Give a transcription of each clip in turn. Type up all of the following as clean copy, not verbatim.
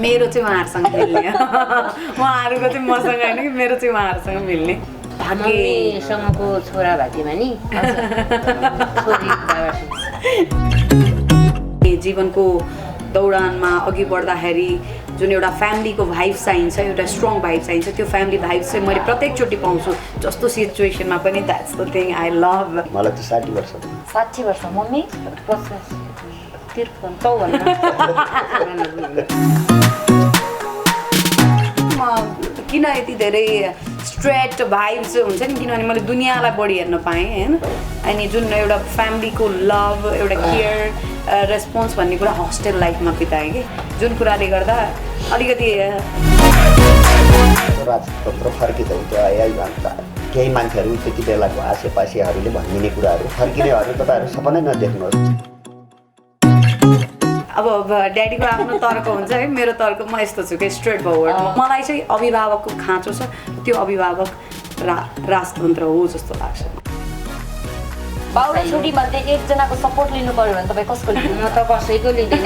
मेरो चाहिँ उहाँहरूसँग मिल्ने उहाँहरूको चाहिँ मसँग होइन कि मेरो चाहिँ उहाँहरूसँग मिल्ने मम्मीसँगको छोरा भाग्यमा नि जीवनको दौडानमा अघि बढ्दाखेरि जुन एउटा फ्यामिलीको भाइब चाहिन्छ एउटा स्ट्रङ भाइब चाहिन्छ त्यो फ्यामिली भाइब चाहिँ मैले प्रत्येकचोटि पाउँछु जस्तो सिचुएसनमा पनि that's the thing I love मलाई त 60 वर्ष 60 वर्ष मम्मी 50 किन यति धेरै स्ट्रेट भाइब्स हुन्छ नि किनभने मैले दुनियाँलाई बढी हेर्न पाएँ होइन अनि जुन एउटा फ्यामिलीको लभ एउटा केयर रेस्पोन्स भन्ने कुरा हस्टेल लाइफमा बिताएँ कि जुन कुराले गर्दा अलिकति राजतन्त्र फर्किँदै त्यो आइहाल्छ केही मान्छेहरू त्यति बेलाको आसेपासेहरूले भनिदिने कुराहरू फर्किनेहरू तपाईँहरू सपनै नदेख्नुहोस् अब ड्याडीको आफ्नो तर्क हुन्छ है मेरो तर्क म यस्तो छु कि स्ट्रेट फरवर्ड मलाई चाहिँ अभिभावकको खाँचो छ त्यो अभिभावक राजतन्त्र हो जस्तो लाग्छ बाउ र छोरी मध्ये एकजनाको सपोर्ट लिनु पर्यो भने तपाईँ कसको लिनु म त कसैको लिँदैन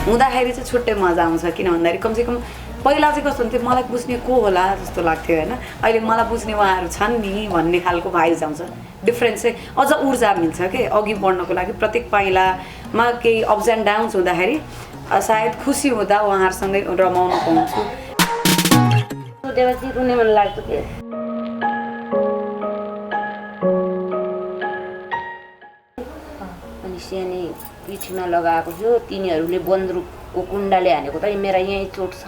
हुँदाखेरि चाहिँ छुट्टै मजा आउँछ किन भन्दाखेरि कमसेकम पहिला चाहिँ कस्तो हुन्थ्यो मलाई बुझ्ने को होला जस्तो लाग्थ्यो होइन अहिले मलाई बुझ्ने उहाँहरू छन् नि भन्ने खालको भाइज आउँछ डिफ्रेन्स चाहिँ अझ ऊर्जा मिल्छ कि अघि बढ्नको लागि प्रत्येक पाइलामा केही अप्स एन्ड डाउन्स हुँदाखेरि सायद खुसी हुँदा उहाँहरूसँगै रमाउन पाउँछु रुने मन लाग्छ के अनि सानै पिठीमा लगाएको थियो तिनीहरूले बन्दुकको कुण्डाले हानेको त मेरा यहीँ चोट छ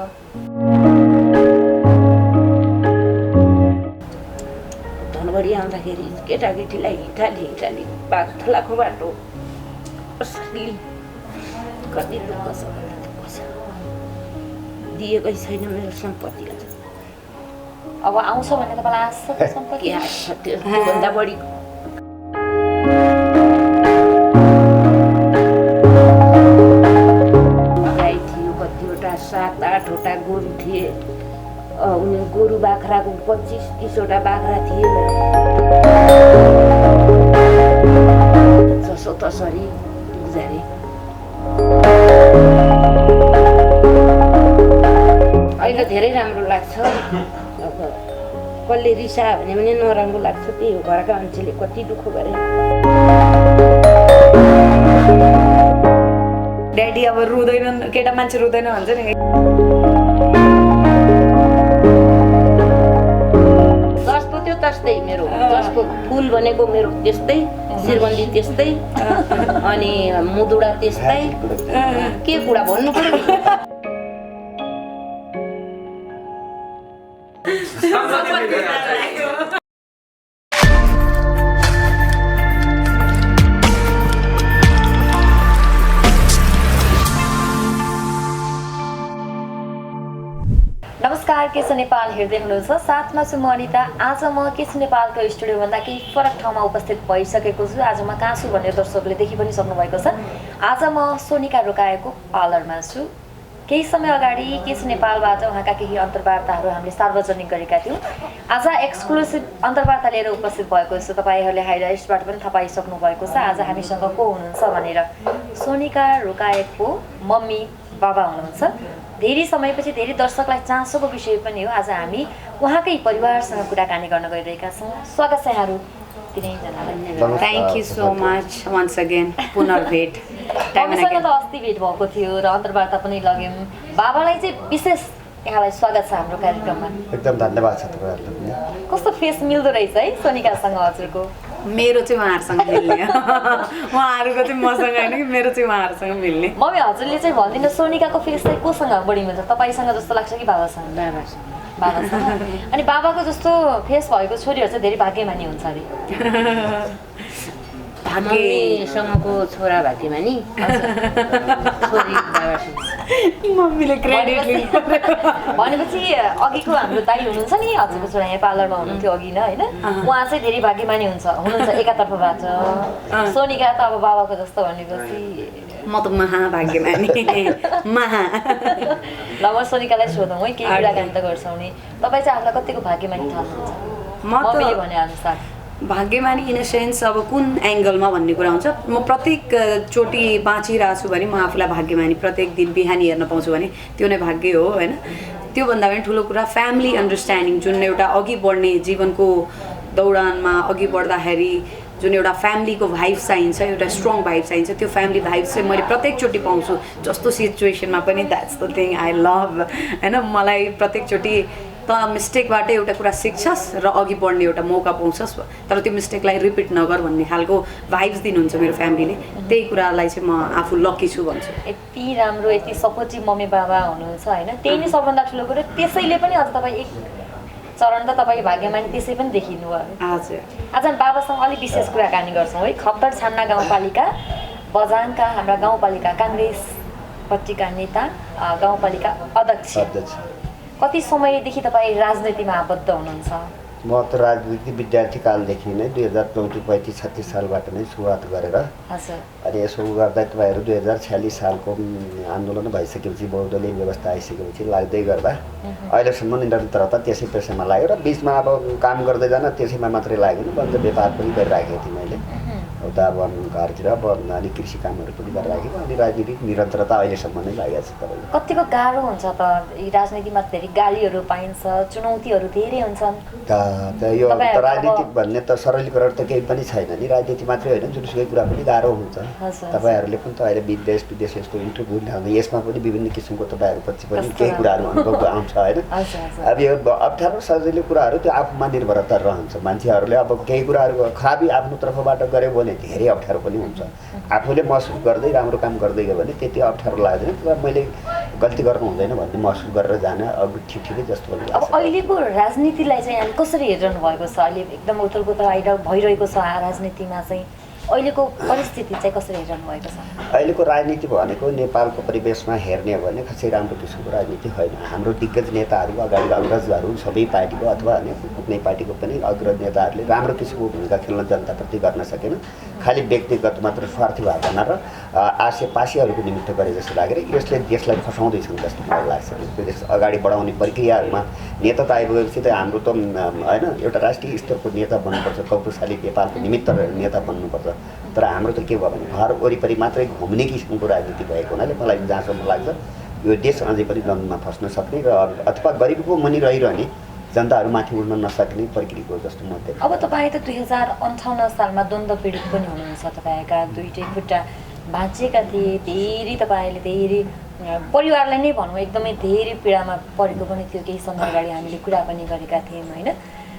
धनगढी आउँदाखेरि केटाकेटीलाई हिटाली बाथलाको बाटो कसरी कति दुःख छ दिएकै छैन मेरो सम्पत्तिलाई अब आउँछ भने तपाईँलाई आश सम्पत्ति त्योभन्दा बढी गाई थियो कतिवटा 7-8वटा गोरु थिए उनी गोरु बाख्राको 25-30वटा बाख्रा थिए जसो तसरी गुजारे अहिले धेरै राम्रो लाग्छ अब कसले रिसा भने पनि नराम्रो लाग्छ त्यही हो घरका मान्छेले कति दुःख गरे ड्याडी अब रुँदैन केटा मान्छे रुँदैन भन्छ नि जस्तो त्यो त्यस्तै मेरो जस्तो फुल भनेको मेरो त्यस्तै शिरबन्दी त्यस्तै अनि मुदुडा त्यस्तै के कुरा भन्नु पर्यो नमस्कार केस नेपाल हेर्दै हुनुहुन्छ साथमा छु म अनिता आज म केस नेपालको स्टुडियोभन्दा केही फरक ठाउँमा उपस्थित भइसकेको छु आज म कहाँ छु भन्ने दर्शकले देखि पनि सक्नुभएको छ आज म सोनिका रोकाएको पार्लरमा छु केही समय अगाडि केस नेपालबाट उहाँका केही अन्तर्वार्ताहरू हामीले सार्वजनिक गरेका थियौँ आज एक्सक्लुसिभ अन्तर्वार्ता लिएर उपस्थित भएको छु तपाईँहरूले हाइलाइट्सबाट पनि थाहा पाइसक्नु भएको छ आज हामीसँग को हुनुहुन्छ भनेर सोनिका रोकाएको मम्मी बाबा हुनुहुन्छ धेरै समयपछि धेरै दर्शकलाई चासोको विषय पनि हो आज हामी उहाँकै परिवारसँग कुराकानी गर्न गइरहेका छौँ स्वागत छ यहाँहरू तिनैजनालाई thank you so much once again पुनर्भेट हामीसँग त अस्ति भेट भएको थियो र अन्तर्वार्ता पनि लग्यौँ बाबालाई चाहिँ विशेष यहाँलाई स्वागत छ हाम्रो कार्यक्रममा एकदम धन्यवाद छ तपाईँहरूलाई कस्तो फेस मिल्दो रहेछ है सोनिकासँग हजुरको मेरो चाहिँ उहाँहरूसँग मिल्ने उहाँहरूको चाहिँ मसँग होइन कि मेरो चाहिँ उहाँहरूसँग मिल्ने मम्मी हजुरले चाहिँ भनिदिनु सोनिकाको फेस चाहिँ कोसँग बढी मिल्छ तपाईँसँग जस्तो लाग्छ कि बाबासँग बाबासँग अनि बाबाको जस्तो फेस भएको छोरीहरू चाहिँ धेरै भाग्यमानी हुन्छ अरे मम्मीसँगको छोरा भाग्यमा नि छोरी बाबासँग मम्मीले क्रेडिट भनेपछि अघिको हाम्रो दाइ हुनुहुन्छ नि हजुरको छोरा यहाँ पार्लरमा हुनुहुन्थ्यो अघि न होइन उहाँ चाहिँ धेरै भाग्यमानी हुनुहुन्छ एकातर्फबाट सोनिका त अब बाबाको जस्तो भनेपछि म त महाभाग्यमानी महा ल म सोनिकालाई सोधौँ है केही कुराकानी त गर्छौँ नि तपाईँ चाहिँ आफूलाई कतिको भाग्यमानी ठान्नुहुन्छ मम्मीले भने अनुसार भाग्यमानी इन अ सेन्स अब कुन एङ्गलमा भन्ने कुरा हुन्छ। म प्रत्येक चोटि बाँचिरहेको छु भने म आफूलाई भाग्यमानी प्रत्येक दिन बिहानी हेर्न पाउँछु भने त्यो नै भाग्य हो होइन। त्योभन्दा पनि ठुलो कुरा फ्यामिली अन्डरस्ट्यान्डिङ, जुन एउटा अघि बढ्ने जीवनको दौडानमा अघि बढ्दाखेरि जुन एउटा फ्यामिलीको भाइब चाहिन्छ, एउटा स्ट्रङ भाइब चाहिन्छ, त्यो फ्यामिली भाइब चाहिँ मैले प्रत्येकचोटि पाउँछु। जस्तो सिचुएसनमा पनि that's the thing I love होइन। मलाई प्रत्येकचोटि त मिस्टेकबाट एउटा कुरा सिक्छस् र अघि बढ्ने एउटा मौका पाउँछस्, तर त्यो मिस्टेकलाई रिपिट नगर भन्ने खालको भाइब्स दिनुहुन्छ मेरो फ्यामिलीले। त्यही कुरालाई चाहिँ म आफू लकी छु भन्छु। यति राम्रो यति सपोर्टिभ मम्मी बाबा हुनुहुन्छ होइन, त्यही नै सबभन्दा ठुलो कुरो। त्यसैले पनि अझ तपाईँ एक चरण त तपाईँ भाग्यमानी त्यसै पनि देखिनु भयो। हजुर। आज बाबासँग अलिक विशेष कुराकानी गर्छौँ है। खप्तर छान्ना गाउँपालिका बझाङका हाम्रा गाउँपालिका काङ्ग्रेसपट्टिका नेता, गाउँपालिका अध्यक्ष, कति समयदेखि तपाईँ राजनीतिमा आबद्ध हुनुहुन्छ? म त राजनीति विद्यार्थी कालदेखि नै 2034-35-36 सालबाट नै सुरुवात गरेर अनि यसो गर्दा तपाईँहरू 2046 सालको आन्दोलन भइसकेपछि बहुदलीय व्यवस्था आइसकेपछि लाग्दै गर्दा अहिलेसम्म निरन्तरता त्यसै पेसामा लाग्यो र बिचमा अब काम गर्दै जान त्यसैमा मात्रै लागेन, बन्द व्यापार पनि गरिराखेको थिएँ मैले उता वन घरतिर अनि कृषि कामहरू पनि गरिराखेको। अनि राजनीतिक निरन्तरता अहिलेसम्म नै लागेको छ। तपाईँले कतिको गाह्रो हुन्छ त राजनीतिमा? धेरै गालीहरू पाइन्छ, चुनौतीहरू धेरै हुन्छन्। यो राजनीतिक भन्ने त सरलीकरण त केही पनि छैन नि। राजनीति मात्रै होइन, जुनसुकै कुरा पनि गाह्रो हुन्छ। तपाईँहरूले पनि त अहिले विदेश यस्तो इन्टरभ्यू ल्याउँदा यसमा पनि विभिन्न किसिमको तपाईँहरूपछि पनि केही कुराहरू अनुभव आउँछ होइन। अब यो अप्ठ्यारो सजिलो कुराहरू त्यो आफूमा निर्भरता रहन्छ। मान्छेहरूले अब केही कुराहरू खराबी आफ्नो तर्फबाट गऱ्यो भने धेरै अप्ठ्यारो पनि हुन्छ। आफूले महसुस गर्दै राम्रो काम गर्दै गयो भने त्यति अप्ठ्यारो लाग्दैन, तर मैले गल्ती गर्नु हुँदैन भन्ने महसुस गरेर जान अघि ठिकै जस्तो पनि लाग्छ। अब अहिलेको राजनीतिलाई चाहिँ हामी कसरी हेरिरहनु भएको छ? अहिले एकदम उथलपुथल भइरहेको छ राजनीतिमा चाहिँ, अहिलेको परिस्थिति चाहिँ कसरी हेरिरहनु भएको छ? अहिलेको राजनीति भनेको नेपालको परिवेशमा हेर्ने हो भने खासै राम्रो किसिमको राजनीति होइन। हाम्रो दिग्गज नेताहरू अगाडि अग्रजहरू सबै पार्टीको अथवा कुनै पार्टीको पनि अग्रज नेताहरूले राम्रो किसिमको भूमिका खेल्न जनताप्रति गर्न सकेन। खालि व्यक्तिगत मात्र स्वार्थी भावना र आसेपासेहरूको निमित्त गरे जस्तो लागेर यसले देशलाई फसाउँदैछन् जस्तो मलाई लाग्छ। देश अगाडि बढाउने प्रक्रियाहरूमा नेता त आइपुगेपछि त हाम्रो त होइन एउटा राष्ट्रिय स्तरको नेता बन्नुपर्छ, गौरवशाली नेपालको निमित्त नेता बन्नुपर्छ। तर हाम्रो त के भयो भने घर वरिपरि मात्रै घुम्ने किसिमको राजनीति भएको हुनाले मलाई जहाँसम्म लाग्छ यो देश अझै पनि द्वन्द्वमा फस्न सक्ने र अथवा गरिबको मुनि रहिरहने जनताहरू माथि उड्न नसक्ने प्रक्रियाको जस्तो म देख्छु। अब तपाईँ त 2058 सालमा द्वन्द्व पीडित पनि हुनुहुन्छ। तपाईँका दुईटै खुट्टा भाँचिएका थिए, धेरै तपाईँले धेरै परिवारलाई नै भनौँ एकदमै धेरै पीडामा परेको पनि थियो। केही समय अगाडि हामीले कुरा पनि गरेका थियौँ होइन।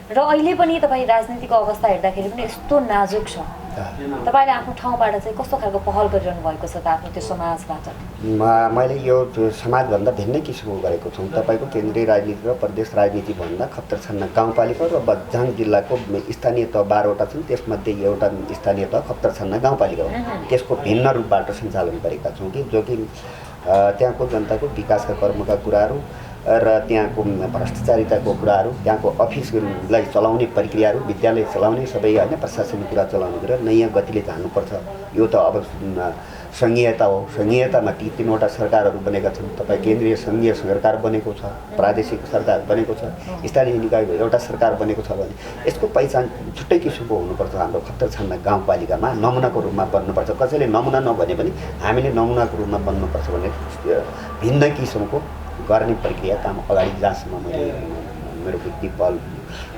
र अहिले पनि तपाईँ राजनीतिको अवस्था हेर्दाखेरि पनि यस्तो नाजुक छ। तपाईँले आफ्नो ठाउँबाट चाहिँ कस्तो खालको पहल गरिरहनु भएको छ त आफ्नो त्यो समाजबाट? मैले यो समाजभन्दा भिन्नै किसिमको गरेको छु। तपाईँको केन्द्रीय राजनीति र प्रदेश राजनीति भन्दा खप्तर छान्ना गाउँपालिका र बझाङ जिल्लाको स्थानीय तह 12वटा छन्, त्यसमध्ये एउटा स्थानीय तह खप्तर छान्ना गाउँपालिका हो। त्यसको भिन्न रूपबाट सञ्चालन गरेका छौँ कि जो कि त्यहाँको जनताको विकासका कर्मका कुराहरू र त्यहाँको भ्रष्टाचारिताको कुराहरू, त्यहाँको अफिसलाई चलाउने प्रक्रियाहरू, विद्यालय चलाउने सबै होइन प्रशासनिक कुरा चलाउने कुरा नयाँ गतिले जानुपर्छ। यो त अब सङ्घीयता हो। सङ्घीयतामा तीनवटा सरकारहरू बनेका छन्। तपाईँ केन्द्रीय सङ्घीय सरकार बनेको छ, प्रादेशिक सरकार बनेको छ, स्थानीय निकायको एउटा सरकार बनेको छ भने यसको पहिचान छुट्टै किसिमको हुनुपर्छ। हाम्रो खप्तर छान्ना गाउँपालिकामा नमुनाको रूपमा बन्नुपर्छ। कसैले नमुना नभने पनि हामीले नमुनाको रूपमा बन्नुपर्छ भन्ने भिन्न किसिमको गर्ने प्रक्रिया काम अगाडि जहाँसम्म मैले मेरो बुद्धि बल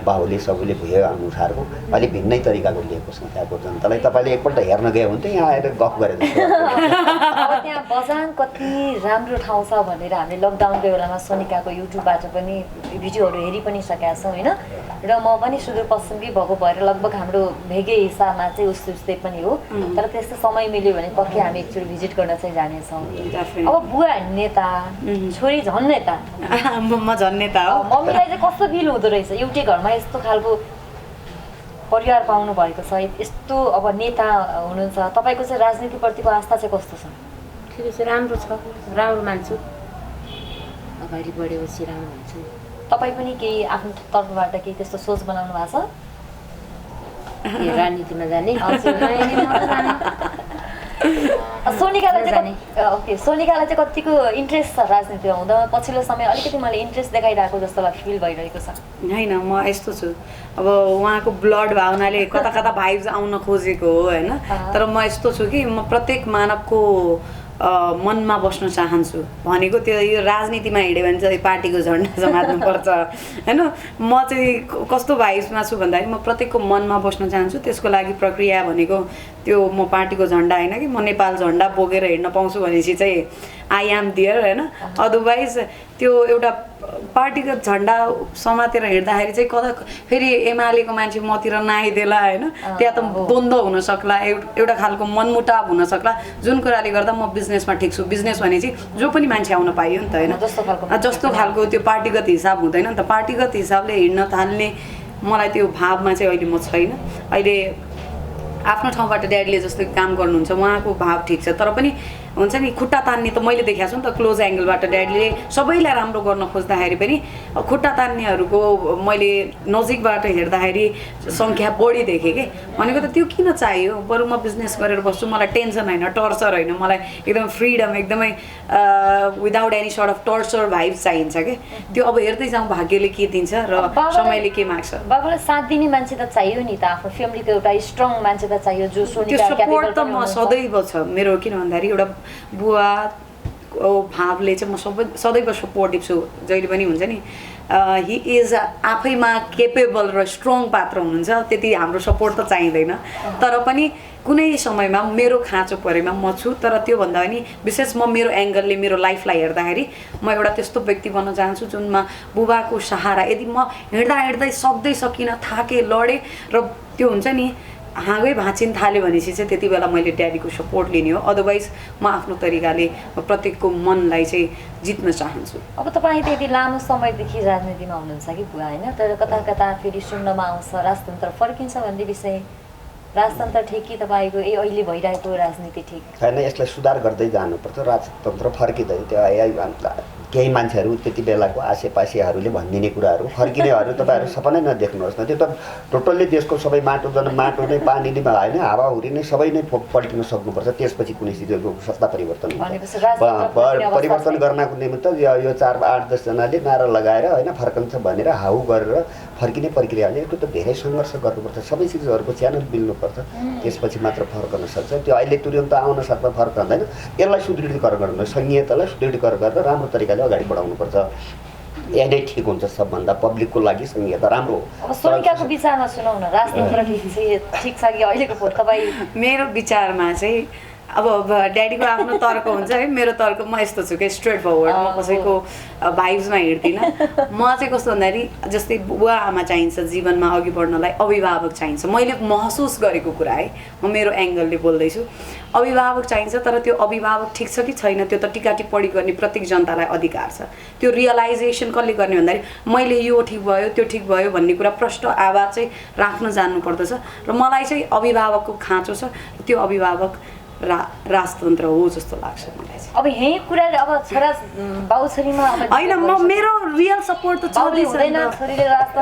बाहुले सबैले भए अनुसारको अलिक भिन्नै तरिकाको लिएको छ। त्यहाँको जनतालाई तपाईँले एकपल्ट हेर्न गयो भने त यहाँ आएर गफ गरेर अब त्यहाँ बझाङ कति राम्रो ठाउँ छ भनेर हामीले लकडाउनको बेलामा सोनिकाको युट्युबबाट पनि भिडियोहरू हेरि पनि सकेका छौँ होइन। र म पनि सुदूरपश्चिमकै भएको भएर लगभग हाम्रो भेगे हिसाबमा चाहिँ उस्तै पनि हो। तर त्यस्तो समय मिल्यो भने पक्कै हामी एकचोटि भिजिट गर्न चाहिँ जानेछौँ। अब बुवा नेता, छोरी झन् नेता, म झन् नेता हो। मम्मीलाई चाहिँ कस्तो फिल हुँदो रहेछ एउटै घरमा यस्तो खालको परिवार पाउनु भएको छ, यस्तो अब नेता हुनुहुन्छ? तपाईँको चाहिँ राजनीतिप्रतिको आस्था चाहिँ कस्तो छ? ठिकै छ, राम्रो छ, राम्रो मान्छु। अगाडि बढेपछि राम्रो हुन्छ। तपाईँ पनि केही आफ्नो तर्फबाट केही त्यस्तो सोच बनाउनु भएको छ राजनीतिमा जाने? सोनिकालाई चाहिँ ओके सोनिकालाई चाहिँ कतिको इन्ट्रेस्ट छ राजनीतिमा हुँदा पछिल्लो समय अलिकति मैले इन्ट्रेस्ट देखाइरहेको जस्तो फिल भइरहेको छ होइन म यस्तो छु अब उहाँको ब्लड भावनाले कता कता भाइब्स आउन खोजेको हो होइन तर म यस्तो छु कि म प्रत्येक मानवको मनमा बस्न चाहन्छु भनेको त्यो यो राजनीतिमा हिँड्यो भने चाहिँ पार्टीको झन्डा समात्नुपर्छ होइन म चाहिँ कस्तो भाइब्समा छु भन्दाखेरि म प्रत्येकको मनमा बस्न चाहन्छु त्यसको लागि प्रक्रिया भनेको त्यो म पार्टीको झन्डा होइन कि म नेपाल झन्डा बोकेर हिँड्न पाउँछु भनेपछि चाहिँ आई एम देयर होइन अदरवाइज त्यो एउटा पार्टीगत झन्डा समातेर हिँड्दाखेरि चाहिँ कता फेरि एमालेको मान्छे मतिर नआइदेला होइन त्यहाँ त द्वन्द्व हुन सक्ला एउटा खालको मनमुटाव हुन सक्ला जुन कुराले गर्दा म बिजनेसमा ठिक छु बिजनेस भनेपछि जो पनि मान्छे आउन पाइयो नि त होइन जस्तो खालको त्यो पार्टीगत हिसाब हुँदैन नि त पार्टीगत हिसाबले हिँड्न थाल्ने मलाई त्यो भावमा चाहिँ अहिले म छैन अहिले आफ्नो ठाउँबाट ड्याडीले जस्तो काम गर्नुहुन्छ उहाँको भाव ठिक छ तर पनि हुन्छ नि खुट्टा तान्ने त मैले देखाएको छु नि त क्लोज एङ्गलबाट ड्याडीले सबैलाई राम्रो गर्न खोज्दाखेरि पनि खुट्टा तान्नेहरूको मैले नजिकबाट हेर्दाखेरि सङ्ख्या बढी देखेँ कि भनेको त त्यो किन चाहियो बरु म बिजनेस गरेर बस्छु मलाई टेन्सन होइन टर्चर होइन मलाई एकदम फ्रिडम एकदमै without any sort of torture vibes चाहिन्छ कि त्यो अब हेर्दै जाउँ भाग्यले के दिन्छ र समयले के माग्छ बाबालाई साथ दिने मान्छे त चाहियो नि त आफ्नो फ्यामिलीको एउटा स्ट्रङ मान्छे त चाहियो जो त्यो सपोर्ट त म सदैव छ मेरो किन भन्दाखेरि एउटा बुवा भावले चाहिँ म सदैव सपोर्टिभ छु जहिले पनि हुन्छ नि हि इज आफैमा केपेबल र स्ट्रङ पात्र हुनुहुन्छ त्यति हाम्रो सपोर्ट त चाहिँदैन तर पनि कुनै समयमा मेरो खाँचो परेमा म छु तर त्योभन्दा पनि विशेष म मेरो एङ्गलले मेरो लाइफलाई हेर्दाखेरि म एउटा त्यस्तो व्यक्ति बन्न चाहन्छु जुनमा बुबाको सहारा यदि म हिँड्दै सक्दै सकिनँ थाकेँ लडेँ र त्यो हुन्छ नि हाँगै भाँचिन थाल्यो भनेपछि चाहिँ त्यति बेला मैले ड्याडीको सपोर्ट लिने हो अदरवाइज म आफ्नो तरिकाले प्रत्येकको मनलाई चाहिँ जित्न चाहन्छु अब तपाईँ त यति लामो समयदेखि राजनीतिमा हुनुहुन्छ कि बुवा होइन तर कता कता फेरि सुन्नमा आउँछ राजतन्त्र फर्किन्छ भन्ने विषय राजतन्त्र ठिक कि तपाईँको अहिले भइरहेको राजनीति ठिक होइन यसलाई सुधार गर्दै जानुपर्छ राजतन्त्र फर्किँदै त्यो केही मान्छेहरू त्यति बेलाको आसेपासेहरूले भनिदिने कुराहरू फर्किनेहरू तपाईँहरू सपनै नदेख्नुहोस् न त्यो त टोटल्ली देशको सबै माटो नै पानी नै होइन हावाहुरी नै सबै नै पल्टिन सक्नुपर्छ त्यसपछि कुनै चिजको सत्ता परिवर्तन परिवर्तन गर्नको निमित्त यो 4-8-10 जनाले नारा लगाएर होइन फर्कन्छ भनेर हाउ गरेर फर्किने प्रक्रिया होइन त्यो त धेरै सङ्घर्ष गर्नुपर्छ सबै चिजहरूको च्यानल मिल्नुपर्छ त्यसपछि मात्र फर्कन सक्छ त्यो अहिले तुरन्त आउन साथमा फर्कँदैन यसलाई सुदृढीकरण गर्नु संहितालाई सुदृढीकरण गरेर राम्रो तरिकाले अगाडि बढाउनुपर्छ यहाँ नै ठिक हुन्छ सबभन्दा पब्लिकको लागि संहिता राम्रो हो अब सोनिकाको विचारमा सुनौ न राजतन्त्र ठिक छ कि अहिलेको तपाईँ मेरो विचारमा चाहिँ अब ड्याडीको आफ्नो तर्क हुन्छ है मेरो तर्क म यस्तो छु कि स्ट्रेट फरवर्ड म कसैको भाइब्समा हिँड्दिनँ म चाहिँ कस्तो भन्दाखेरि जस्तै बुवा आमा चाहिन्छ जीवनमा अघि बढ्नलाई अभिभावक चाहिन्छ मैले महसुस गरेको कुरा है म मेरो एङ्गलले बोल्दैछु अभिभावक चाहिन्छ तर त्यो अभिभावक ठिक छ कि छैन त्यो त टिका टिप्पणी गर्ने प्रत्येक जनतालाई अधिकार छ त्यो रियलाइजेसन कसले गर्ने भन्दाखेरि मैले यो ठिक भयो त्यो ठिक भयो भन्ने कुरा प्रष्ट आवाज चाहिँ राख्न जान्नुपर्दछ र मलाई चाहिँ अभिभावकको खाँचो छ त्यो अभिभावक राजतन्त्र हो जस्तो लाग्छ मलाई चाहिँ अब यही कुराले अब छोरा बाउछोरीमा होइन म मेरो रियल सपोर्ट त छँदैछ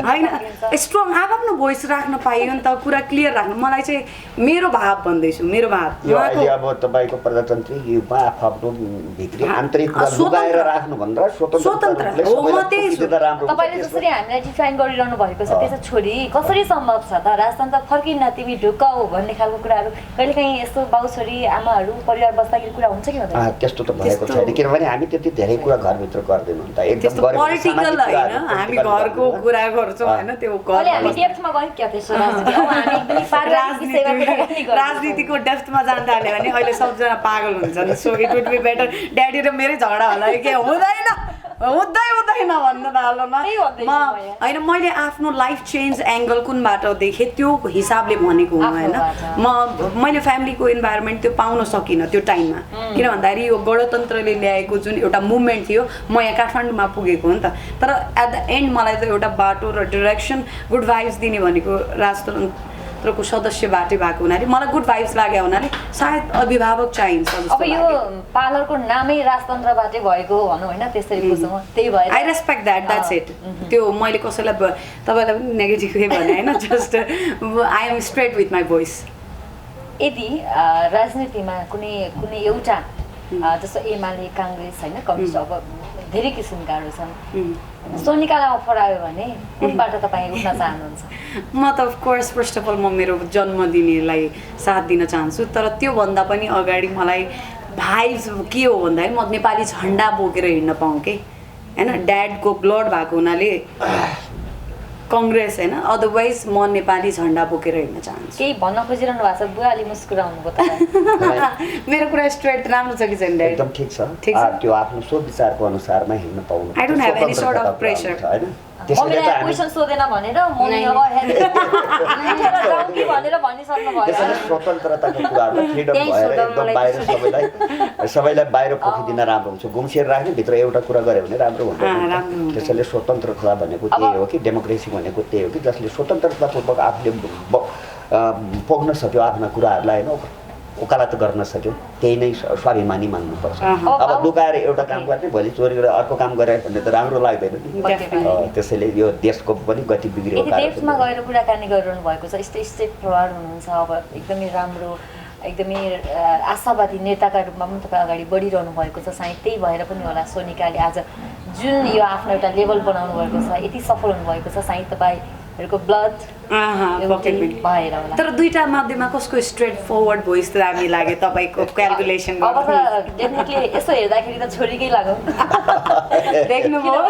होइन स्ट्रङ आफ्नो भोइस राख्न पाइयो नि त कुरा क्लियर राख्नु मलाई चाहिँ मेरो भाव भन्दैछु मेरो भाव अहिले अब तपाईँको प्रजातन्त्री युगमा आफ्नो भित्री आन्तरिक लुकाएर राख्नु भन्दा स्वतन्त्र तपाईँले जसरी हामीलाई डिफाइन गरिरहनु भएको छ त्यसो छोडी कसरी सम्भव छ त राजतन्त्र फर्किन तिमी ढुक्क हो भन्ने खालको कुराहरू कहिलेकाहीँ यस्तो बाउछोरी आमाहरू परिवार बस्दाखेरि कुरा हुन्छ कि हुँदैन त्यस्तो त भएको छैन किनभने हामी त्यति धेरै कुरा घरभित्र गर्दैनौँ त एकदम पोलिटिकल होइन हामी घरको कुरा गर्छौँ होइन त्यो राजनीतिको डेप्थमा जान थाल्यो भने अहिले सबजना पागल हुन्छन् so it would be better daddy र मेरै झगडा होला के हुँदैन भन्न थाल्नु न होइन मैले आफ्नो लाइफ चेन्ज एङ्गल कुनबाट देखेँ त्यो हिसाबले भनेको हुँ होइन मैले फ्यामिलीको इन्भाइरोमेन्ट त्यो पाउन सकिनँ त्यो टाइममा किन भन्दाखेरि यो गणतन्त्रले ल्याएको जुन एउटा मुभमेन्ट थियो म यहाँ काठमाडौँमा पुगेको हो नि त तर एट द एन्ड मलाई त एउटा बाटो र डिरेक्सन गुड भाइब्स दिने भनेको राजतन्त्रको सदस्यबाटै भएको हुनाले मलाई गुड भाइब्स लाग्यो हुनाले सायद अभिभावक चाहिन्छ अब यो पार्लरको नामै राजतन्त्रबाटै भएको भनौँ होइन त्यसरी बुझ्छौँ त्यही भएर आई रेस्पेक्ट द्याट्स इट त्यो मैले कसैलाई तपाईँलाई पनि नेगेटिभै भने होइन just I am straight with my voice यदि राजनीतिमा कुनै कुनै एउटा जस्तो एमाले काङ्ग्रेस होइन कम्युनिस्ट अब धेरै किसिमकाहरू छन् सोनिकालाई अफर आयो भने कुनबाट तपाईँ उठ्न चाहनुहुन्छ? म त अफकोर्स फर्स्ट अफ अल म मेरो जन्मदिनेलाई साथ दिन चाहन्छु, तर त्योभन्दा पनि अगाडि मलाई भाइब्स के हो भन्दाखेरि म नेपाली झन्डा बोकेर हिँड्न पाऊँ कि होइन, ड्याडको ब्लड भएको हुनाले कङ्ग्रेस होइन, अदरवाइज म नेपाली झन्डा बोकेर हिँड्न चाहन्छु। केही भन्न खोजिरहनु भएको छ बुवा? अलि मुस्कुराउनु भयो त। मेरो कुरा स्ट्रेट राम्रो छ कि छैन ड्याडी? एकदम ठिक छ। त्यो आफ्नो सोच विचारको अनुसारमा हिँड्न पाउनु। I don't have any sort of pressure. हैन मम्मीले क्वेसन सोधेन भनेर मम्मी अब जाउँ कि भनेर भनिसक्नु भयो। त्यसैले स्वतन्त्रताको कुराहरुमा फ्रिडम भएर एकदम बाहिर सबैलाई बाहिर पोखिदिन राम्रो हुन्छ। गुम्सिएर राख्ने भित्र एउटा कुरा गरे भने राम्रो हुन्छ। त्यसैले स्वतन्त्रता भनेको त्यही हो कि डेमोक्रेसी भनेको त्यही हो कि जसले स्वतन्त्रतापूर्वक आफूले पोख्न सक्यो आफ्ना कुराहरूलाई हैन वकालत गर्न सक्यो, त्यही नै स्वाभिमानी मान्नुपर्छ। अब लुकाएर एउटा काम गर्ने भोलि चोरी गरेर अर्को काम गरे भने त राम्रो लाग्दैन नि। त्यसैले यो देशको पनि गति बिग्रिएको कारण देशमा गएर कुराकानी गरिरहनु भएको छ, स्टेट फरवार्ड हुनुहुन्छ, अब एकदमै राम्रो एकदमै आशावादी नेताका रूपमा पनि तपाईँ अगाडि बढिरहनु भएको छ। सायद त्यही भएर पनि होला सोनिकाले आज जुन यो आफ्नो एउटा लेभल बनाउनु भएको छ, यति सफल हुनुभएको छ, सायद तपाईँहरूको ब्लड भएर होला। तर दुईटा मध्येमा कसको स्ट्रेट फरवर्ड भोइस त हामी लाग्यो तपाईँको क्यालकुलेसन अब त डेफिनेटली यसो हेर्दाखेरि त छोरीकै लाग्यो देख्नुभयो।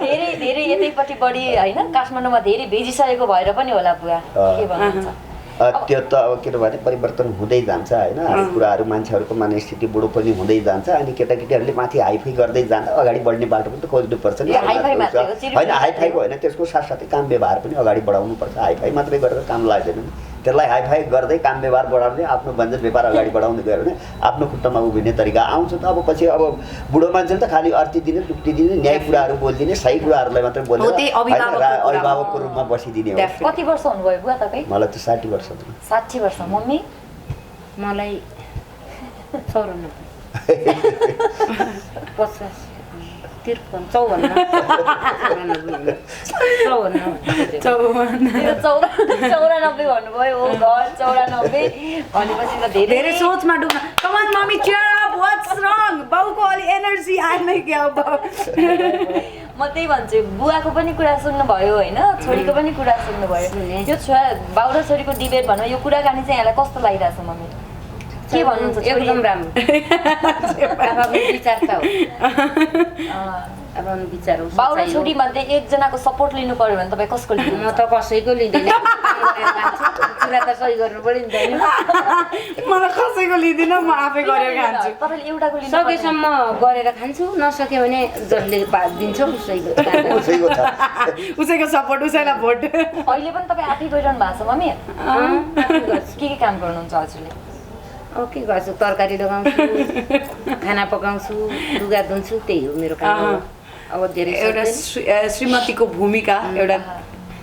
धेरै धेरै यतैपट्टि बढी होइन काठमाडौँमा धेरै भेजिसकेको भएर पनि होला बुवा, के भन्नुहुन्छ? त्यो त अब किनभने परिवर्तन हुँदै जान्छ होइन, कुराहरू मान्छेहरूको मनस्थिति बुढो पनि हुँदै जान्छ अनि केटाकेटीहरूले माथि हाइफाई गर्दै जाँदा अगाडि बढ्ने बाटो पनि त खोज्नुपर्छ नि। होइन हाइफाईको होइन, त्यसको साथसाथै काम व्यवहार पनि अगाडि बढाउनुपर्छ। हाइफाई मात्रै गरेर काम लाग्दैन नि, त्यसलाई हाइफाई गर्दै काम व्यवहार बढाउने आफ्नो व्यञ्जन व्यापार अगाडि बढाउँदै गयो भने आफ्नो खुट्टामा उभिने तरिका आउँछ। त अब पछि अब बुढो मान्छेले त खालि अर्थी दिने टुक्टी दिने न्याय कुराहरू बोलिदिने सही कुराहरूलाई मात्रै बोल्ने अभिभावकको रूपमा बसिदिने हो। कति वर्ष हुनुभयो बुवा तपाईँ? मलाई त 60 वर्ष। 60 वर्ष। मम्मी? मलाई 94 50 53 54 भन्नुभयो। ओ घर 94 भनेपछि त धेरै सोचमा डुब्न। Come on mummy cheer up, what's wrong? बाउको अलि एनर्जी आएन क्या बाउ? म त्यही भन्छु, बुवाको पनि कुरा सुन्नुभयो होइन, छोरीको पनि कुरा सुन्नुभयो। यो बाउ र छोरीको डिबेट भनौँ, यो कुराकानी चाहिँ यहाँलाई कस्तो लागिरहेछ मम्मी? के भन्नुहुन्छ? एकदम राम्रो। आफ्नो विचार त हो, अब विचार हो। बाउ र छोरी मध्ये एकजनाको सपोर्ट लिनु पर्यो भने तपाईँ कसको लिनु? म त कसैको लिँदैन, कुरा त सही गर्नु पर्यो नि त। मलाई कसैको लिँदिनँ, म आफै गरेर खान्छु। तपाईँले एउटाको लिनु? सकेसम्म गरेर खान्छु, नसक्यो भने जसले दिन्छ उसैको सपोर्ट, उसैलाई भोट। अहिले पनि तपाईँ आफै गरिरहनु भएको छ मम्मी? के काम गर्नुहुन्छ हजुरले? अब के गर्छु, तरकारी लगाउँछु, खाना पकाउँछु, लुगा धुन्छु, त्यही हो मेरो काम। अब धेरै एउटा श्रीमतीको भूमिका एउटा।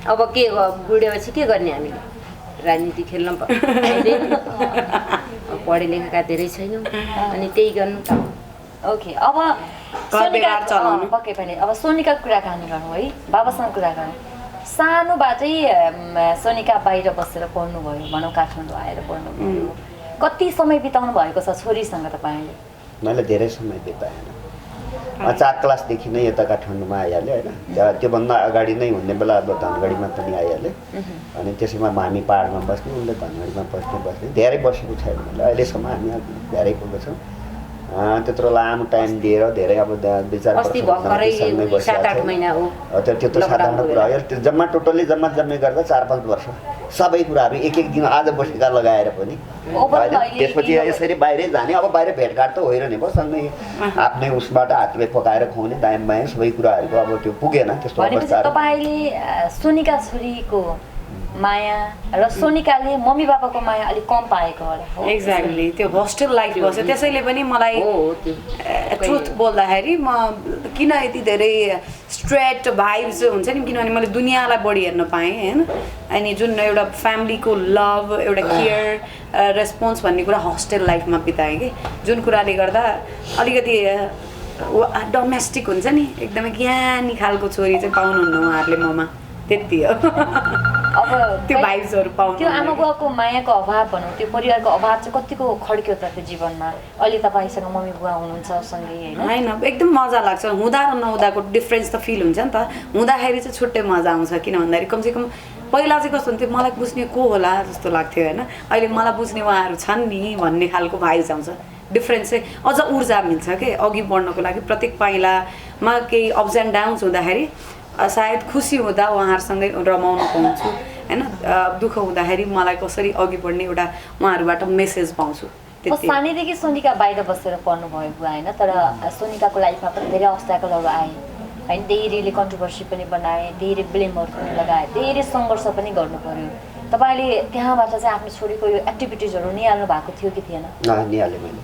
अब के बुढेपछि के गर्ने हामीले? राजनीति खेल्न पढे लेखेका धेरै छैनौँ अनि त्यही गर्नु त। ओके, अब पक्कै पनि अब सोनिका कुराकानी गरौँ है, बाबासँग कुरा गरौँ। सानोबाटै सोनिका बाहिर बसेर पढ्नुभयो भनौँ, काठमाडौँ आएर पढ्नुभयो। कति समय बिताउनु भएको छ छोरीसँग तपाईँले? मैले धेरै समय बिताएन। 4 क्लासदेखि नै यता काठमाडौँमा आइहालेँ होइन। त्योभन्दा अगाडि नै हुने बेला अब धनगढीमा पनि आइहालेँ अनि त्यसैमा हामी पाहाडमा बस्ने, उनले धनगढीमा बस्ने। धेरै बसेको छैन मैले अहिलेसम्म, हामी धेरै पुगेको छौँ। त्यत्रो लामो टाइम दिएर धेरै अब 2-4 वर्ष त्यो त साधारण कुरा हो। त्यो जम्मा टोटल्ली जम्मै गर्दा 4-5 वर्ष सबै कुराहरू एक दिन आज बसेका लगाएर पनि त्यसपछि यसरी बाहिरै जाने। अब बाहिर भेटघाट त होइन भयो, सँगै आफ्नै उसबाट हातले पकाएर खुवाउने दायाँ बायाँ सबै कुराहरूको अब त्यो पुगेन त्यस्तो अवस्था। तपाईँले सोनिका छोरीको माया र सोनिकाले मम्मी बाबाको माया अलिक कम पाएको होला। एक्ज्याक्टली, त्यो होस्टेल लाइफ बस्यो त्यसैले पनि मलाई ट्रुथ बोल्दाखेरि म किन यति धेरै स्ट्रेट भाइब्स हुन्छ नि, किनभने मैले दुनियाँलाई बढी हेर्न पाएँ होइन। अनि जुन एउटा फ्यामिलीको लभ, एउटा केयर, रेस्पोन्स भन्ने कुरा होस्टेल लाइफमा बिताएँ कि, जुन कुराले गर्दा अलिकति डोमेस्टिक हुन्छ नि, एकदमै ज्ञानी खालको छोरी चाहिँ पाउनुहुन्न उहाँहरूले ममा, त्यति हो। अब त्यो भाइब्सहरु पाउनु त्यो आमा बुवाको मायाको अभाव भनौँ, त्यो परिवारको अभाव चाहिँ कतिको खड्क्यो त त्यो जीवनमा? अहिले तपाईँसँग मम्मी बुवा हुनुहुन्छ सँगै होइन? होइन, एकदम मजा लाग्छ। हुँदा र नहुँदाको डिफ्रेन्स त फिल हुन्छ नि त। हुँदाखेरि चाहिँ छुट्टै मजा आउँछ, किन भन्दाखेरि कमसेकम पहिला चाहिँ कस्तो हुन्थ्यो, मलाई बुझ्ने को होला जस्तो लाग्थ्यो होइन। अहिले मलाई बुझ्ने उहाँहरू छन् नि भन्ने खालको भाइब्स आउँछ। डिफ्रेन्स चाहिँ अझ ऊर्जा मिल्छ कि अघि बढ्नको लागि। प्रत्येक पाइलामा केही अप्स एन्ड डाउन्स हुँदाखेरि सायद खुसी हुँदा उहाँहरूसँगै रमाउन पाउँछु होइन। दुःख हुँदाखेरि मलाई कसरी अघि बढ्ने एउटा उहाँहरूबाट मेसेज पाउँछु। सानैदेखि सोनिका बाहिर बसेर पढ्नुभयो बुवा होइन, तर सोनिकाको लाइफमा पनि धेरै अब्स्ट्याकलहरू आए होइन। धेरैले कन्ट्रोभर्सी पनि बनाए, धेरै ब्लेमहरू पनि लगाए, धेरै सङ्घर्ष पनि गर्नु पर्यो। तपाईँले त्यहाँबाट चाहिँ आफ्नो छोरीको यो एक्टिभिटिजहरू निहाल्नु भएको थियो कि थिएन? निहालेँ मैले।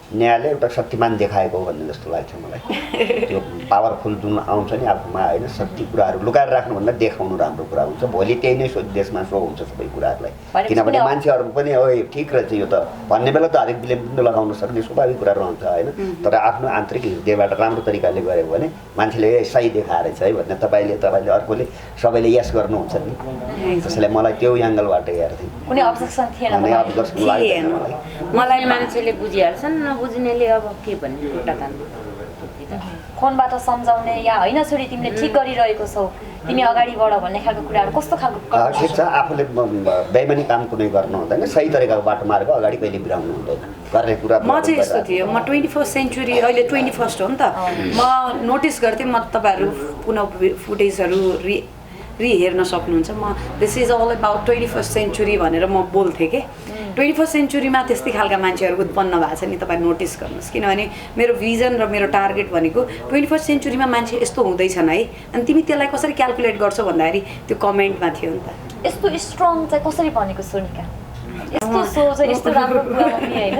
न्यायले एउटा शक्तिमान देखाएको हो भन्ने जस्तो लाग्छ मलाई। त्यो पावरफुल जुन आउँछ नि आफूमा होइन, शक्ति कुराहरू लुकाएर राख्नुभन्दा देखाउनु राम्रो कुरा हुन्छ। भोलि त्यही नै देशमा सो हुन्छ सबै कुराहरूलाई। किनभने मान्छेहरू पनि ओ ठिक रहेछ यो त भन्ने बेला त हरेक ब्लेम पनि लगाउन सक्ने स्वाभाविक कुरा रहन्छ होइन। तर आफ्नो आन्तरिक हृदयबाट राम्रो तरिकाले गऱ्यो भने मान्छेले सही देखाएछ है भन्ने तपाईँले अर्कोले सबैले यस गर्नुहुन्छ नि। त्यसैले मलाई त्यो एङ्गलबाट हेर्थेँ। कुनै अब्जेक्सन थिएन? मलाई मान्छेले बुझिहाल्छन्, नबुझ्नेले अब के भन्ने खुट्टा तान्नु। फोनबाट सम्झाउने या होइन छोरी तिमीले ठिक गरिरहेको छौ, तिमी अगाडि बढ भन्ने खालको कुराहरू कस्तो खालको? ठिक छ, आफूले बेइमानी काम कुनै गर्नु हुँदैन, सही तरिकाको बाटो मार्ग अगाडि कहिले बिराउनु हुँदैन गर्ने कुरा। म चाहिँ यस्तो थियो, म 21st सेन्चुरी अहिले 21st हो नि त, म नोटिस गर्थेँ। म तपाईँहरू पुनः फुटेजहरू हेर्न सक्नुहुन्छ। म this is all about 21st century भनेर म बोल्थेँ कि 21st सेन्चुरीमा त्यस्तै खालका मान्छेहरू उत्पन्न भएको छ नि, तपाईँ नोटिस गर्नुहोस्। किनभने मेरो भिजन र मेरो टार्गेट भनेको 21st सेन्चुरीमा मान्छे यस्तो हुँदैछन् है, अनि तिमी त्यसलाई कसरी क्यालकुलेट गर्छौ भन्दाखेरि त्यो कमेन्टमा थियो नि त। यस्तो स्ट्रङ चाहिँ कसरी बनेको सोनिका? यस्तो सोच यस्तो राम्रो कुरा होइन?